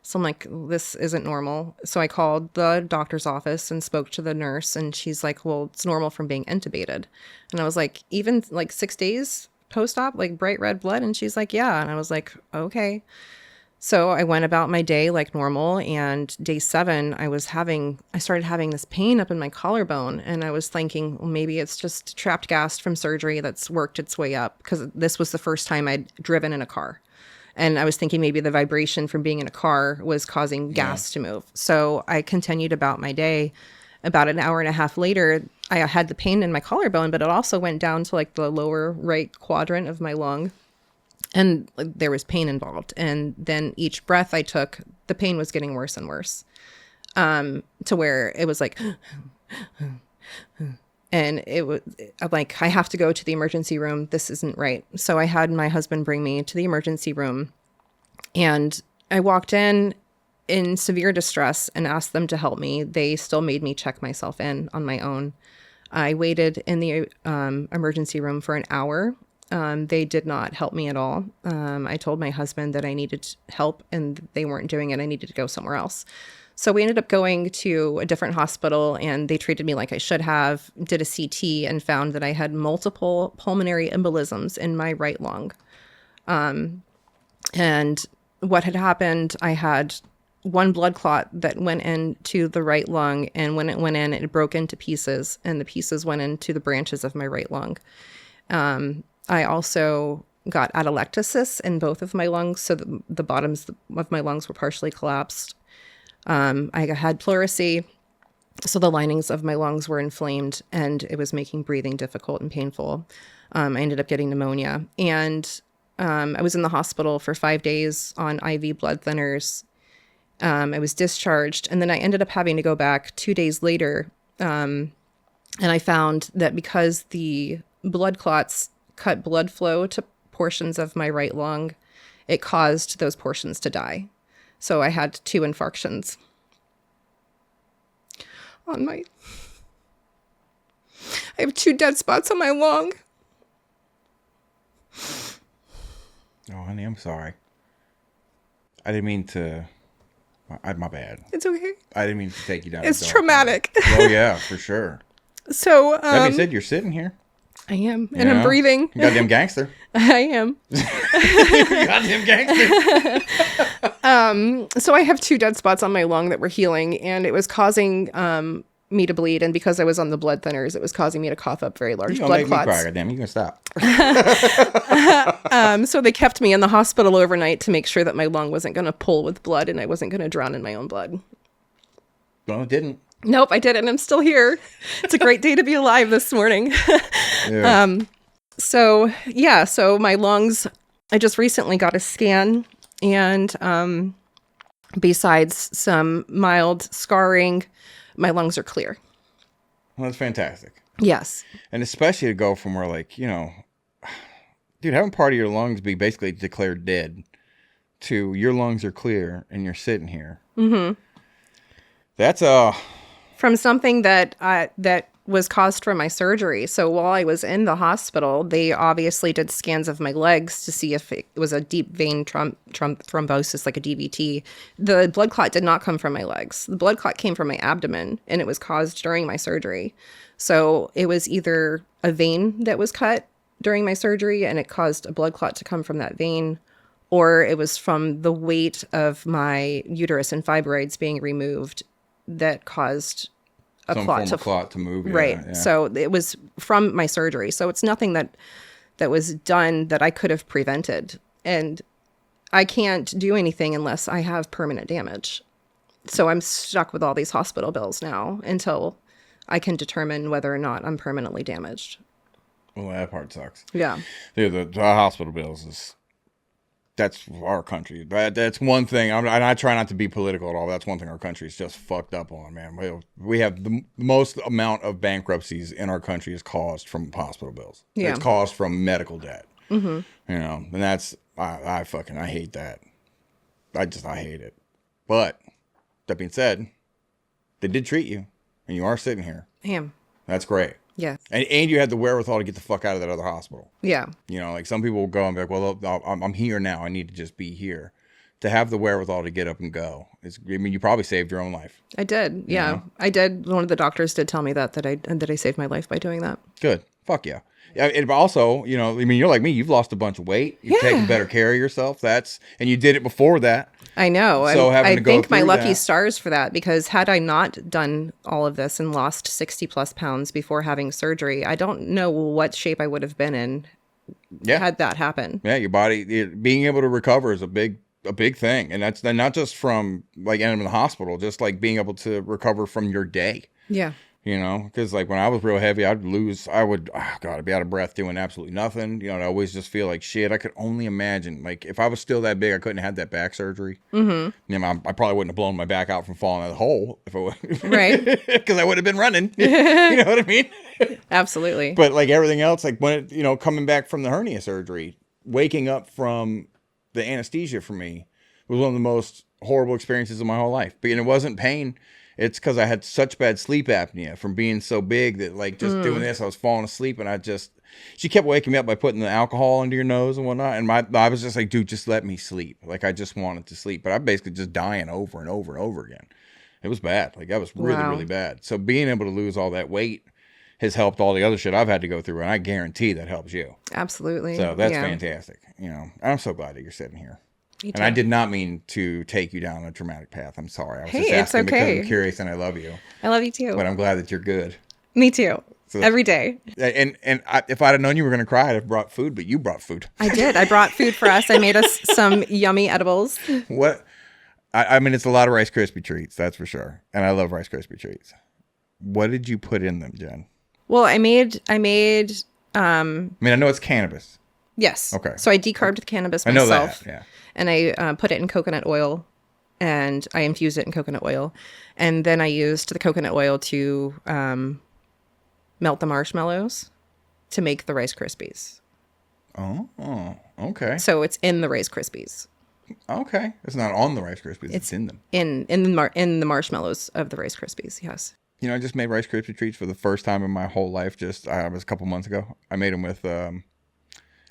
So I'm like, this isn't normal. So I called the doctor's office and spoke to the nurse and she's like, well, it's normal from being intubated. And I was like, even like 6 days post-op, like bright red blood? And she's like, yeah. And I was like, okay. So I went about my day like normal. And day 7, I started having this pain up in my collarbone. And I was thinking, well, maybe it's just trapped gas from surgery that's worked its way up, because this was the first time I'd driven in a car. And I was thinking maybe the vibration from being in a car was causing gas to move. So I continued about my day. About an hour and a half later, I had the pain in my collarbone, but it also went down to like the lower right quadrant of my lung. And there was pain involved. And then each breath I took, the pain was getting worse and worse, to where it was like, And I'm like, I have to go to the emergency room. This isn't right. So I had my husband bring me to the emergency room, and I walked in severe distress and asked them to help me. They still made me check myself in on my own. I waited in the emergency room for an hour. They did not help me at all. I told my husband that I needed help and they weren't doing it. I needed to go somewhere else. So we ended up going to a different hospital, and they treated me like I should have, did a CT, and found that I had multiple pulmonary embolisms in my right lung. And what had happened, I had one blood clot that went into the right lung, and when it went in, it broke into pieces, and the pieces went into the branches of my right lung. I also got atelectasis in both of my lungs, so the bottoms of my lungs were partially collapsed. I had pleurisy, so the linings of my lungs were inflamed, and it was making breathing difficult and painful. I ended up getting pneumonia, and I was in the hospital for 5 days on IV blood thinners. I was discharged, and then I ended up having to go back 2 days later, and I found that because the blood clots cut blood flow to portions of my right lung, it caused those portions to die. So I had 2 infarctions on my... I have 2 dead spots on my lung. Oh, honey, I'm sorry. I didn't mean to... my bad. It's okay. I didn't mean to take you down. It's traumatic. Oh, yeah, for sure. So, that being said, you're sitting here. I am, and I'm breathing. You goddamn gangster. I am. Goddamn gangster. So I have 2 dead spots on my lung that were healing, and it was causing me to bleed. And because I was on the blood thinners, it was causing me to cough up very large blood clots. Me cry, goddamn, you gonna stop? So they kept me in the hospital overnight to make sure that my lung wasn't going to pull with blood and I wasn't going to drown in my own blood. Well, it didn't. Nope, I didn't. I'm still here. It's a great day to be alive this morning. Yeah. So my lungs, I just recently got a scan, and besides some mild scarring, my lungs are clear. Well, that's fantastic. Yes. And especially to go from where, like, you know, dude, having part of your lungs be basically declared dead to your lungs are clear and you're sitting here. Mm-hmm. That's from something that was caused from my surgery. So while I was in the hospital, they obviously did scans of my legs to see if it was a deep vein thrombosis, like a DVT. The blood clot did not come from my legs. The blood clot came from my abdomen, and it was caused during my surgery. So it was either a vein that was cut during my surgery, and it caused a blood clot to come from that vein, or it was from the weight of my uterus and fibroids being removed that caused some clot to move. Yeah, right. Yeah. So it was from my surgery. So it's nothing that was done that I could have prevented. And I can't do anything unless I have permanent damage. So I'm stuck with all these hospital bills now until I can determine whether or not I'm permanently damaged. Well, that part sucks. Yeah. Dude, the hospital bills that's our country. That's one thing. And I try not to be political at all. That's one thing our country is just fucked up on, man. We have the most amount of bankruptcies in our country is caused from hospital bills. Yeah. It's caused from medical debt. Mm-hmm. You know, and that's, I hate that. I hate it. But that being said, they did treat you and you are sitting here. I am. That's great. Yeah. And you had the wherewithal to get the fuck out of that other hospital. Yeah. You know, like some people will go and be like, well, I'm here now. I need to just be here. To have the wherewithal to get up and go. You probably saved your own life. I did. Yeah. You know? I did. One of the doctors did tell me that I saved my life by doing that. Good. Fuck yeah. And also, you know, I mean, you're like me. You've lost a bunch of weight. You've taken better care of yourself. And you did it before that. I know. So I thank my lucky stars for that, because had I not done all of this and lost 60 plus pounds before having surgery, I don't know what shape I would have been in had that happen. Yeah, your body being able to recover is a big thing. And that's not just from like ending in the hospital, just like being able to recover from your day. Yeah. You know, because like when I was real heavy, I'd be out of breath doing absolutely nothing. You know, I'd always just feel like shit. I could only imagine, like, if I was still that big, I couldn't have had that back surgery. Mm-hmm. You know, I probably wouldn't have blown my back out from falling out of the hole if I would, Right. because I would have been running. You know what I mean? Absolutely. But like everything else, like when coming back from the hernia surgery, waking up from the anesthesia for me was one of the most horrible experiences of my whole life. But it wasn't pain. It's because I had such bad sleep apnea from being so big that, like, just doing this, I was falling asleep, and she kept waking me up by putting the alcohol under your nose and whatnot, and I was just like, dude, just let me sleep. Like, I just wanted to sleep, but I'm basically just dying over and over and over again. It was bad. Like, that was really, Wow. really bad. So being able to lose all that weight has helped all the other shit I've had to go through, and I guarantee that helps you. Absolutely. So that's Yeah. fantastic. You know, I'm so glad that you're sitting here. Me And I too. did not mean to take you down a traumatic path. I'm sorry. I was Hey, just it's asking because okay. I'm curious and I love you. I love you too. But I'm glad that you're good. Me too. So- Every day. And if I'd have known you were going to cry, I'd have brought food, but you brought food. I did. I brought food for us. I made us some yummy edibles. What? I mean, it's a lot of Rice Krispie treats, that's for sure. And I love Rice Krispie treats. What did you put in them, Jen? Well, I made I mean, I know it's cannabis. yes. Okay. So I decarbed the cannabis I know myself. that, yeah. And I put it in coconut oil, and I infused it in coconut oil, and then I used the coconut oil to melt the marshmallows to make the Rice Krispies. Oh, okay. So it's in the Rice Krispies, Okay. It's not on the Rice Krispies. It's in them. in the marshmallows of the Rice Krispies. Yes. You know, I just made Rice Krispie treats for the first time in my whole life. It was a couple months ago. I made them with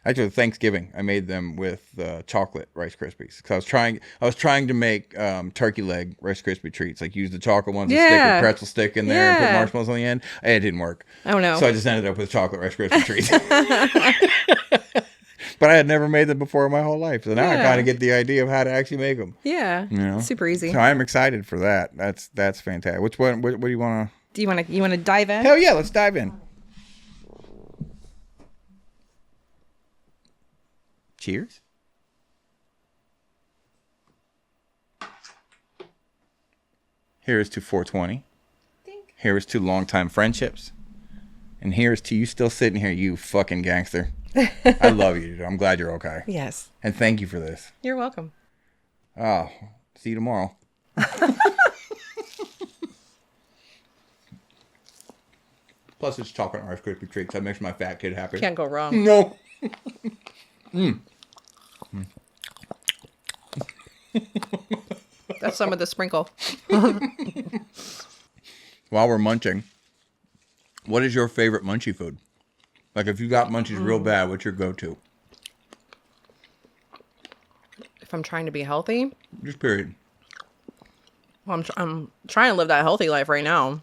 actually Thanksgiving. I made them with chocolate Rice Krispies because I was trying to make turkey leg Rice Krispie treats, like use the chocolate ones and stick Yeah. with pretzel stick in there and put Yeah. marshmallows on the end. It didn't work. Oh, no. So I just ended up with chocolate Rice Krispie treats. But I had never made them before in my whole life, so now I Yeah. kind of get the idea of how to actually make them. Yeah. You know? Super easy. So I'm excited for that. That's fantastic. Which one? What do you want to? Do you want to dive in? Hell yeah, let's dive in. Cheers. Here's to 420. Here's to longtime friendships. And here's to you still sitting here, you fucking gangster. I love you, dude. I'm glad you're okay. Yes. And thank you for this. You're welcome. Oh, see you tomorrow. Plus, it's chocolate Rice Krispie treats. That makes my fat kid happy. Can't go wrong. No. That's some of the sprinkle. While we're munching, what is your favorite munchie food? Like, if you got munchies real bad, what's your go-to? If I'm trying to be healthy, Just period. well, I'm trying to live that healthy life right now.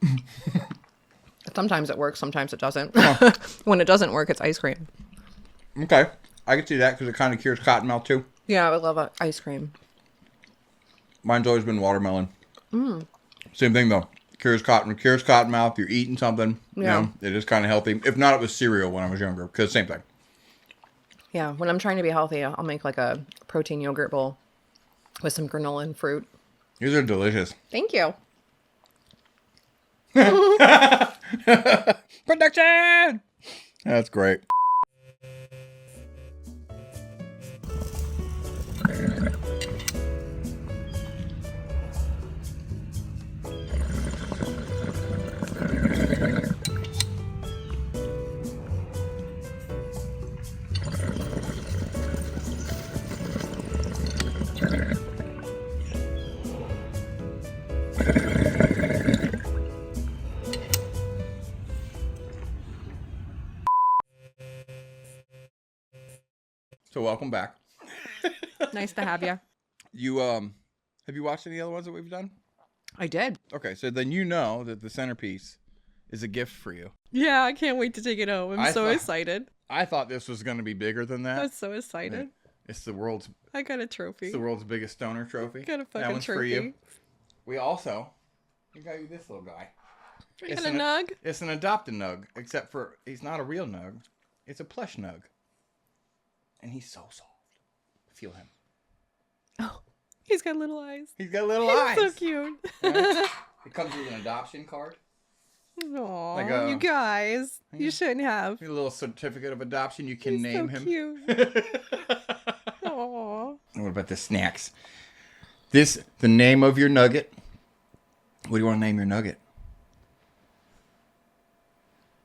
Sometimes it works, sometimes it doesn't. When it doesn't work, it's ice cream. Okay. I can see that because it kind of cures cottonmouth, too. Yeah, I would love ice cream. Mine's always been watermelon. Same thing, though. Cures cottonmouth. You're eating something. You Yeah. know, it is kind of healthy. If not, it was cereal when I was younger because same thing. Yeah, when I'm trying to be healthy, I'll make like a protein yogurt bowl with some granola and fruit. These are delicious. Thank you. Production! That's great. So welcome back. Nice to have you. You have you watched any other ones that we've done? I did. Okay, so then you know that the centerpiece is a gift for you. Yeah, I can't wait to take it home. I'm I so thought- excited. I thought this was going to be bigger than that. I'm so excited. It's the world's I got a trophy. biggest stoner trophy. Got a That fucking one's for trophy. you. We got you this little guy. You got a nug? It's an adopted nug, except for he's not a real nug. It's a plush nug. And he's so soft. Feel him. Oh, he's got little eyes. He's got little He's eyes. so cute. Right? It comes with an adoption card. Aw, Like a- you guys, you shouldn't have. A little certificate of adoption. You can He's name so him. cute. Aw. What about the snacks? The name of your nugget. What do you want to name your nugget?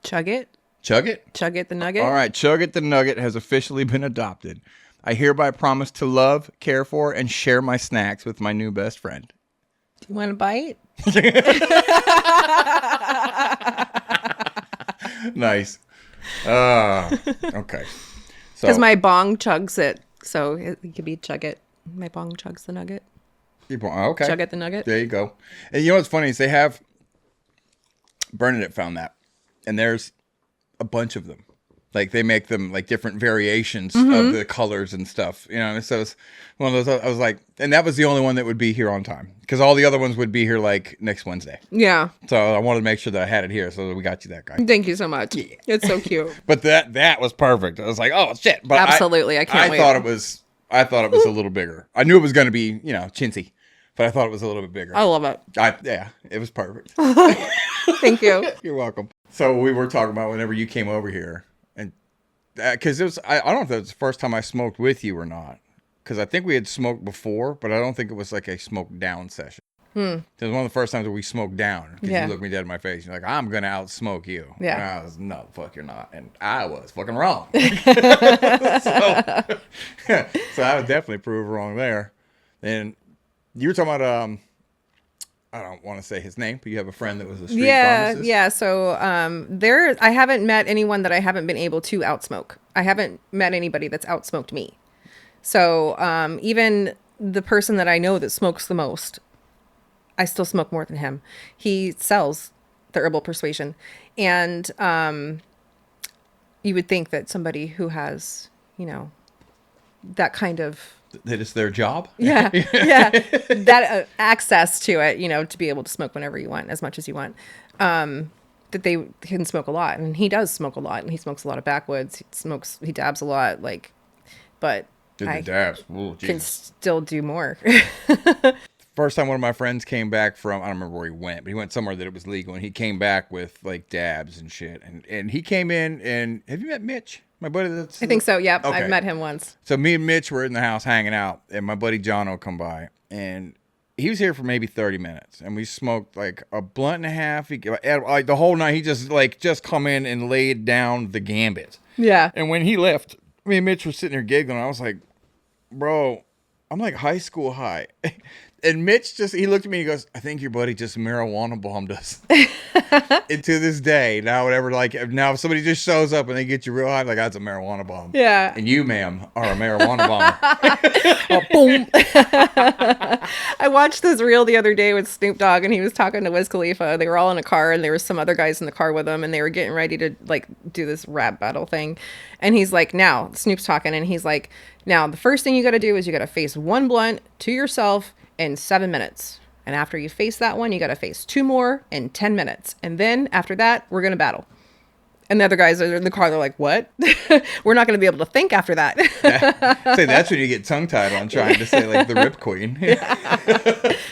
Chug it. Chug it? Chug it the nugget. All right, Chug It the Nugget has officially been adopted. I hereby promise to love, care for, and share my snacks with my new best friend. Do you want a bite? Nice. Okay. So, Because my bong chugs it. So it could be chug it. My bong chugs the nugget. okay. Chug it the nugget. There you go. And you know what's funny is they have, Bernadette found that, and there's a bunch of them. Like they make them like different variations of the colors and stuff, you know. So it's one of those. I was like, and that was the only one that would be here on time because all the other ones would be here like next Wednesday. Yeah. So I wanted to make sure that I had it here, so we got you that guy. Thank you so much. Yeah. It's so cute. But that was perfect. I was like, oh shit! But Absolutely, I can't wait. I thought it was a little bigger. I knew it was going to be, you know, chintzy, but I thought it was a little bit bigger. I love it. Yeah, it was perfect. Thank you. You're welcome. So we were talking about whenever you came over here, and because it was, I don't know if that was the first time I smoked with you or not, because I think we had smoked before, but I don't think it was like a smoke down session. It was one of the first times that we smoked down. Because Yeah. you looked me dead in my face. You're like, I'm gonna out smoke you. Yeah. And I was, no, the fuck, you're not. And I was fucking wrong. So I would definitely prove wrong there. And you were talking about I don't want to say his name, but you have a friend that was a street pharmacist. Yeah. So I haven't met anyone that I haven't been able to outsmoke. I haven't met anybody that's outsmoked me. So even the person that I know that smokes the most, I still smoke more than him. He sells the herbal persuasion. And you would think that somebody who has, you know, that kind of That is their job. yeah that access to it, you know, to be able to smoke whenever you want, as much as you want, that they can smoke a lot. And he does smoke a lot, and he smokes a lot of backwoods. He dabs a lot, like, but Did the I dabs. Ooh, can Jesus. still do more. First time one of my friends came back from, I don't remember where he went, but he went somewhere that it was legal, and he came back with like dabs and shit. And he came in, and have you met Mitch? My buddy that's... I think so. Yep. Okay. I've met him once. So me and Mitch were in the house hanging out, and my buddy John will come by, and he was here for maybe 30 minutes, and we smoked like a blunt and a half. Like the whole night, he just come in and laid down the gambit. Yeah. And when he left, me and Mitch were sitting there giggling. I was like, bro, I'm like high school high. And Mitch he looked at me and he goes, I think your buddy just marijuana bombed us. And to this day, now if somebody just shows up and they get you real high, like, that's a marijuana bomb. Yeah. And you, ma'am, are a marijuana bomber. Boom. I watched this reel the other day with Snoop Dogg, and he was talking to Wiz Khalifa. They were all in a car, and there were some other guys in the car with them, and they were getting ready to like do this rap battle thing. And he's like, now, Snoop's talking, and he's like, now, the first thing you got to do is you got to face one blunt to yourself in 7 minutes. And after you face that one, you got to face 2 more in 10 minutes. And then after that, we're going to battle. And the other guys are in the car. They're like, what? We're not going to be able to think after that. Say that's when you get tongue-tied on trying to say, like, the Rip Queen.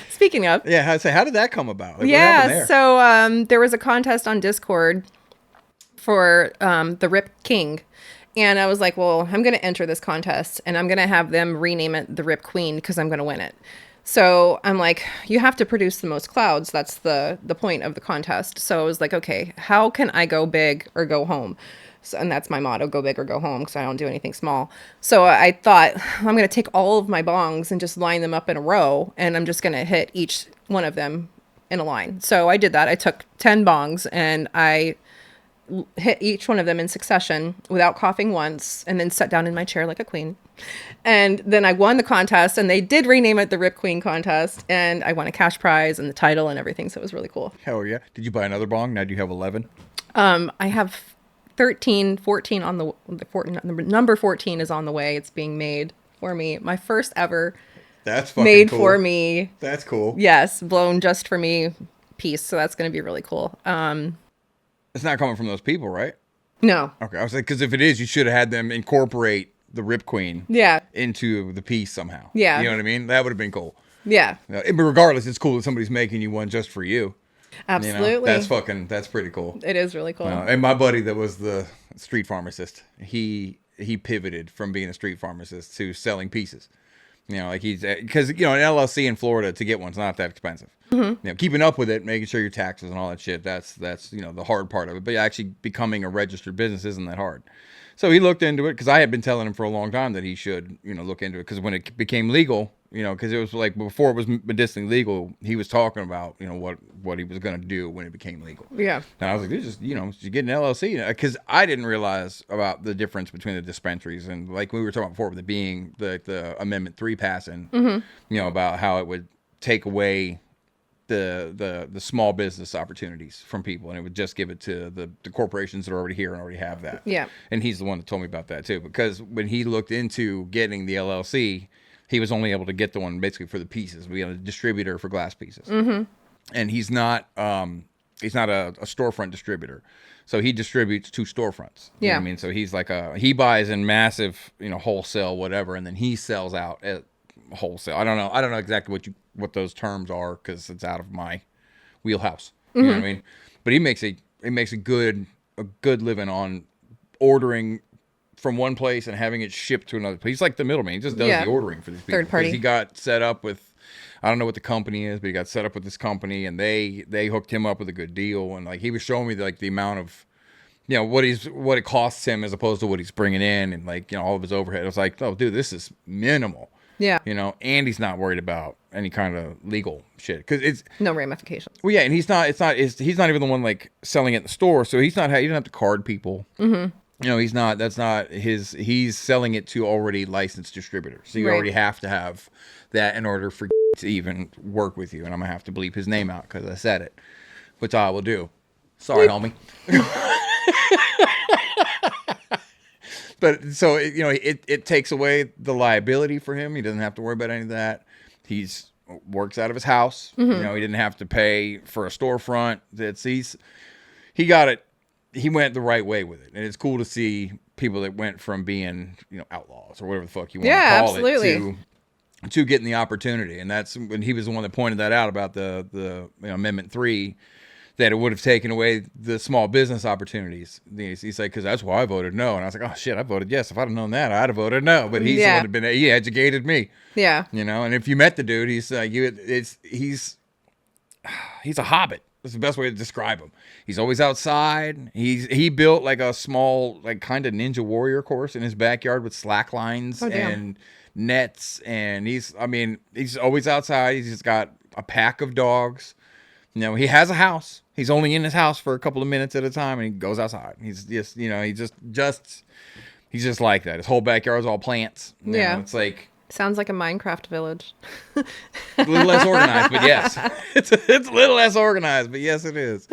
Speaking of. Yeah, how did that come about? Like, what happened there? So there was a contest on Discord for the Rip King. And I was like, well, I'm going to enter this contest, and I'm going to have them rename it the Rip Queen because I'm going to win it. So I'm like, you have to produce the most clouds. That's the point of the contest. So I was like, okay, how can I go big or go home? So, and that's my motto, go big or go home, because I don't do anything small. So I thought, I'm going to take all of my bongs and just line them up in a row, and I'm just going to hit each one of them in a line. So I did that. I took 10 bongs, and I hit each one of them in succession without coughing once, and then sat down in my chair like a queen. And then I won the contest, and they did rename it the Rip Queen contest, and I won a cash prize and the title and everything, so it was really cool. Hell yeah. Did you buy another bong? Now do you have 11? I have 13, 14 on the number 14 is on the way. It's being made for me. My first ever That's fucking made cool. for me. That's cool. Yes, blown just for me piece, so that's going to be really cool. It's not coming from those people, right? No. Okay, I was like, because if it is, you should have had them incorporate the Rip Queen Yeah. into the piece somehow. Yeah. You know what I mean? That would have been cool. Yeah. But regardless, it's cool that somebody's making you one just for you. Absolutely. That's pretty cool. It is really cool. And my buddy that was the street pharmacist, he pivoted from being a street pharmacist to selling pieces. Like because an LLC in Florida, to get one's not that expensive. Keeping up with it, making sure your taxes and all that shit, that's the hard part of it. But actually becoming a registered business isn't that hard. So he looked into it because I had been telling him for a long time that he should, look into it. Because when it became legal, because it was like before it was medicinally legal, he was talking about, what he was going to do when it became legal. Yeah. And I was like, you get an LLC. Because I didn't realize about the difference between the dispensaries. And like we were talking about before, with it being the Amendment 3 passing, about how it would take away the small business opportunities from people, and it would just give it to the corporations that are already here and already have that. Yeah. And he's the one that told me about that too, because when he looked into getting the LLC, he was only able to get the one basically for the pieces. We had a distributor for glass pieces, and he's not a storefront distributor, so he distributes to storefronts. You know what I mean, so he's like he buys in massive, wholesale whatever, and then he sells out at wholesale. I don't know exactly what those terms are because it's out of my wheelhouse. You know what I mean? But he makes a good living on ordering from one place and having it shipped to another place. He's like the middleman. He just does the ordering for these people. Third party. He got set up with, I don't know what the company is, but he got set up with this company, and they hooked him up with a good deal. And like he was showing me like the amount of, what it costs him as opposed to what he's bringing in, and like all of his overhead. I was like, oh, dude, this is minimal. Yeah. And he's not worried about any kind of legal shit because it's no ramifications. Well, yeah, and he's not even the one like selling it in the store, so he doesn't have to card people. He's not. That's not his. He's selling it to already licensed distributors, so you already have to have that in order for to even work with you. And I'm gonna have to bleep his name out because I said it, which I will do. Sorry, homie. But so it takes away the liability for him. He doesn't have to worry about any of that. He's works out of his house. He didn't have to pay for a storefront. He got it. He went the right way with it, and it's cool to see people that went from being outlaws or whatever the fuck you want to call it to getting the opportunity. And that's when he was the one that pointed that out about the Amendment 3. That it would have taken away the small business opportunities. He's like, because that's why I voted no. And I was like, oh shit, I voted yes. If I'd have known that, I'd have voted no. But he's the one that he educated me. Yeah. And if you met the dude, he's he's a hobbit. That's the best way to describe him. He's always outside. He built like a small, like kind of Ninja Warrior course in his backyard with slack lines and nets. And he's always outside. He's just got a pack of dogs. He has a house. He's only in his house for a couple of minutes at a time, and he goes outside. He's just, he's just like that. His whole backyard is all plants. It's like sounds like a Minecraft village. A little less organized, but yes, it's a little less organized, but yes, it is.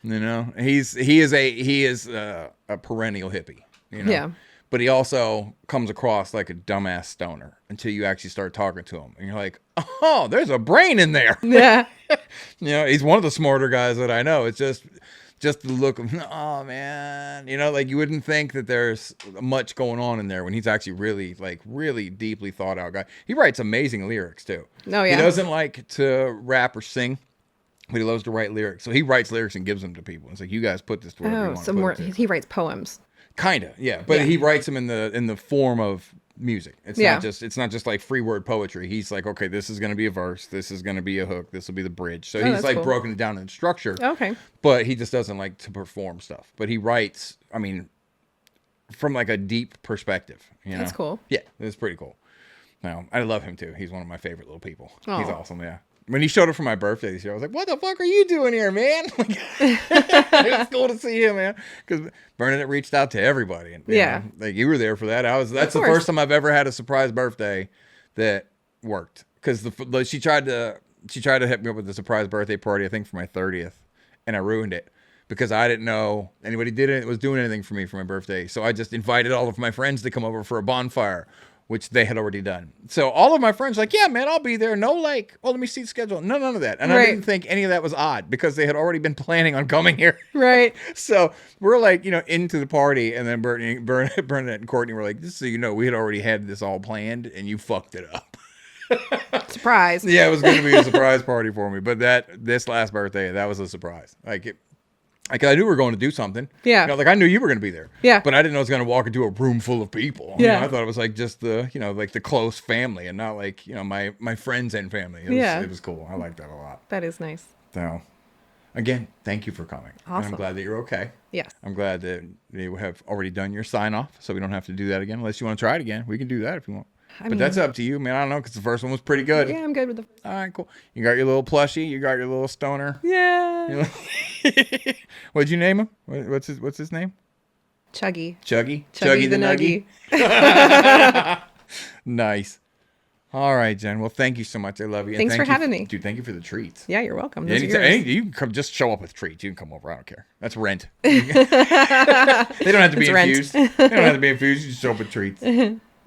He is a perennial hippie. Yeah. But he also comes across like a dumbass stoner until you actually start talking to him. And you're like, oh, there's a brain in there. Yeah. He's one of the smarter guys that I know. It's just the look of, oh, man. Like you wouldn't think that there's much going on in there when he's actually really deeply thought out guy. He writes amazing lyrics, too. Oh, yeah. He doesn't like to rap or sing, but he loves to write lyrics. So he writes lyrics and gives them to people. It's like, you guys put this to wherever you want to put it to. He writes poems. Kinda, yeah, but he writes them in the form of music. It's not just like free word poetry. He's like, okay, this is gonna be a verse, this is gonna be a hook, this will be the bridge. So he's like broken it down in structure. Okay, but he just doesn't like to perform stuff. But he writes, from like a deep perspective. That's cool. Yeah, it's pretty cool. Now I love him too. He's one of my favorite little people. Aww. He's awesome. Yeah. When he showed up for my birthday this year, I was like, what the fuck are you doing here, man? It was cool to see him, man. Because Bernadette reached out to everybody. And, you were there for that. That's the first time I've ever had a surprise birthday that worked. Because she tried to hit me up with a surprise birthday party, I think for my 30th. And I ruined it. Because I didn't know anybody was doing anything for me for my birthday. So I just invited all of my friends to come over for a bonfire, which they had already done. So all of my friends were like, yeah, man, I'll be there. No, like, let me see the schedule. No, none of that. And I didn't think any of that was odd because they had already been planning on coming here. Right. So we're like, into the party. And then Bernadette and Courtney were like, just so you know, we had already had this all planned and you fucked it up. Surprise. Yeah, it was going to be a surprise party for me. But this last birthday, that was a surprise. Like I knew we were going to do something. Yeah. You know, like I knew you were going to be there. Yeah. But I didn't know I was going to walk into a room full of people. You Yeah. know, I thought it was like just the, like the close family and not like, my friends and family. It was cool. I like that a lot. That is nice. So, again, thank you for coming. And Awesome. I'm glad that you're okay. Yes. I'm glad that you have already done your sign off, so we don't have to do that again. Unless you want to try it again, we can do that if you want. But that's up to you, man. I don't know, because the first one was pretty good. Yeah, I'm good with the. All right, cool. You got your little plushie. You got your little stoner. Yeah. What'd you name him? What's his name? Chuggy. Chuggy. Chuggy the Nuggy. Nice. All right, Jen. Well, thank you so much. I love you. Thanks for having me. Dude, thank you for the treats. Yeah, you're welcome. Yeah, Those are yours. you can come, just show up with treats. You can come over. I don't care. That's rent. They don't have to be It's rent. infused. They don't have to be infused. You just show up with treats.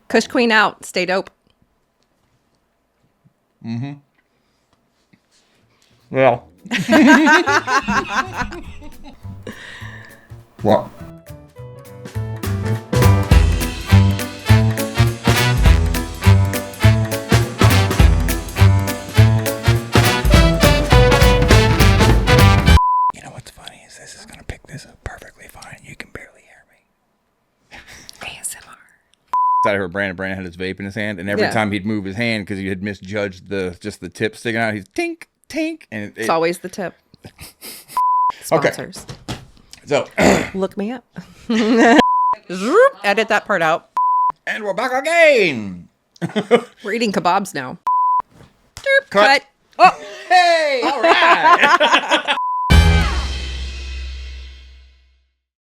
Kush Queen out. Stay dope. Well. What? You know what's funny is this is going to pick this up perfectly fine. You can barely hear me. ASMR. I heard Brandon had his vape in his hand, and every time he'd move his hand because he had misjudged the tip sticking out, he's tink, tink. And It's always the tip. Okay. Sponsors. So, Look me up. Zoop. Edit that part out. and we're back again. We're eating kebabs now. Cut. Cut. Oh. Hey, all right.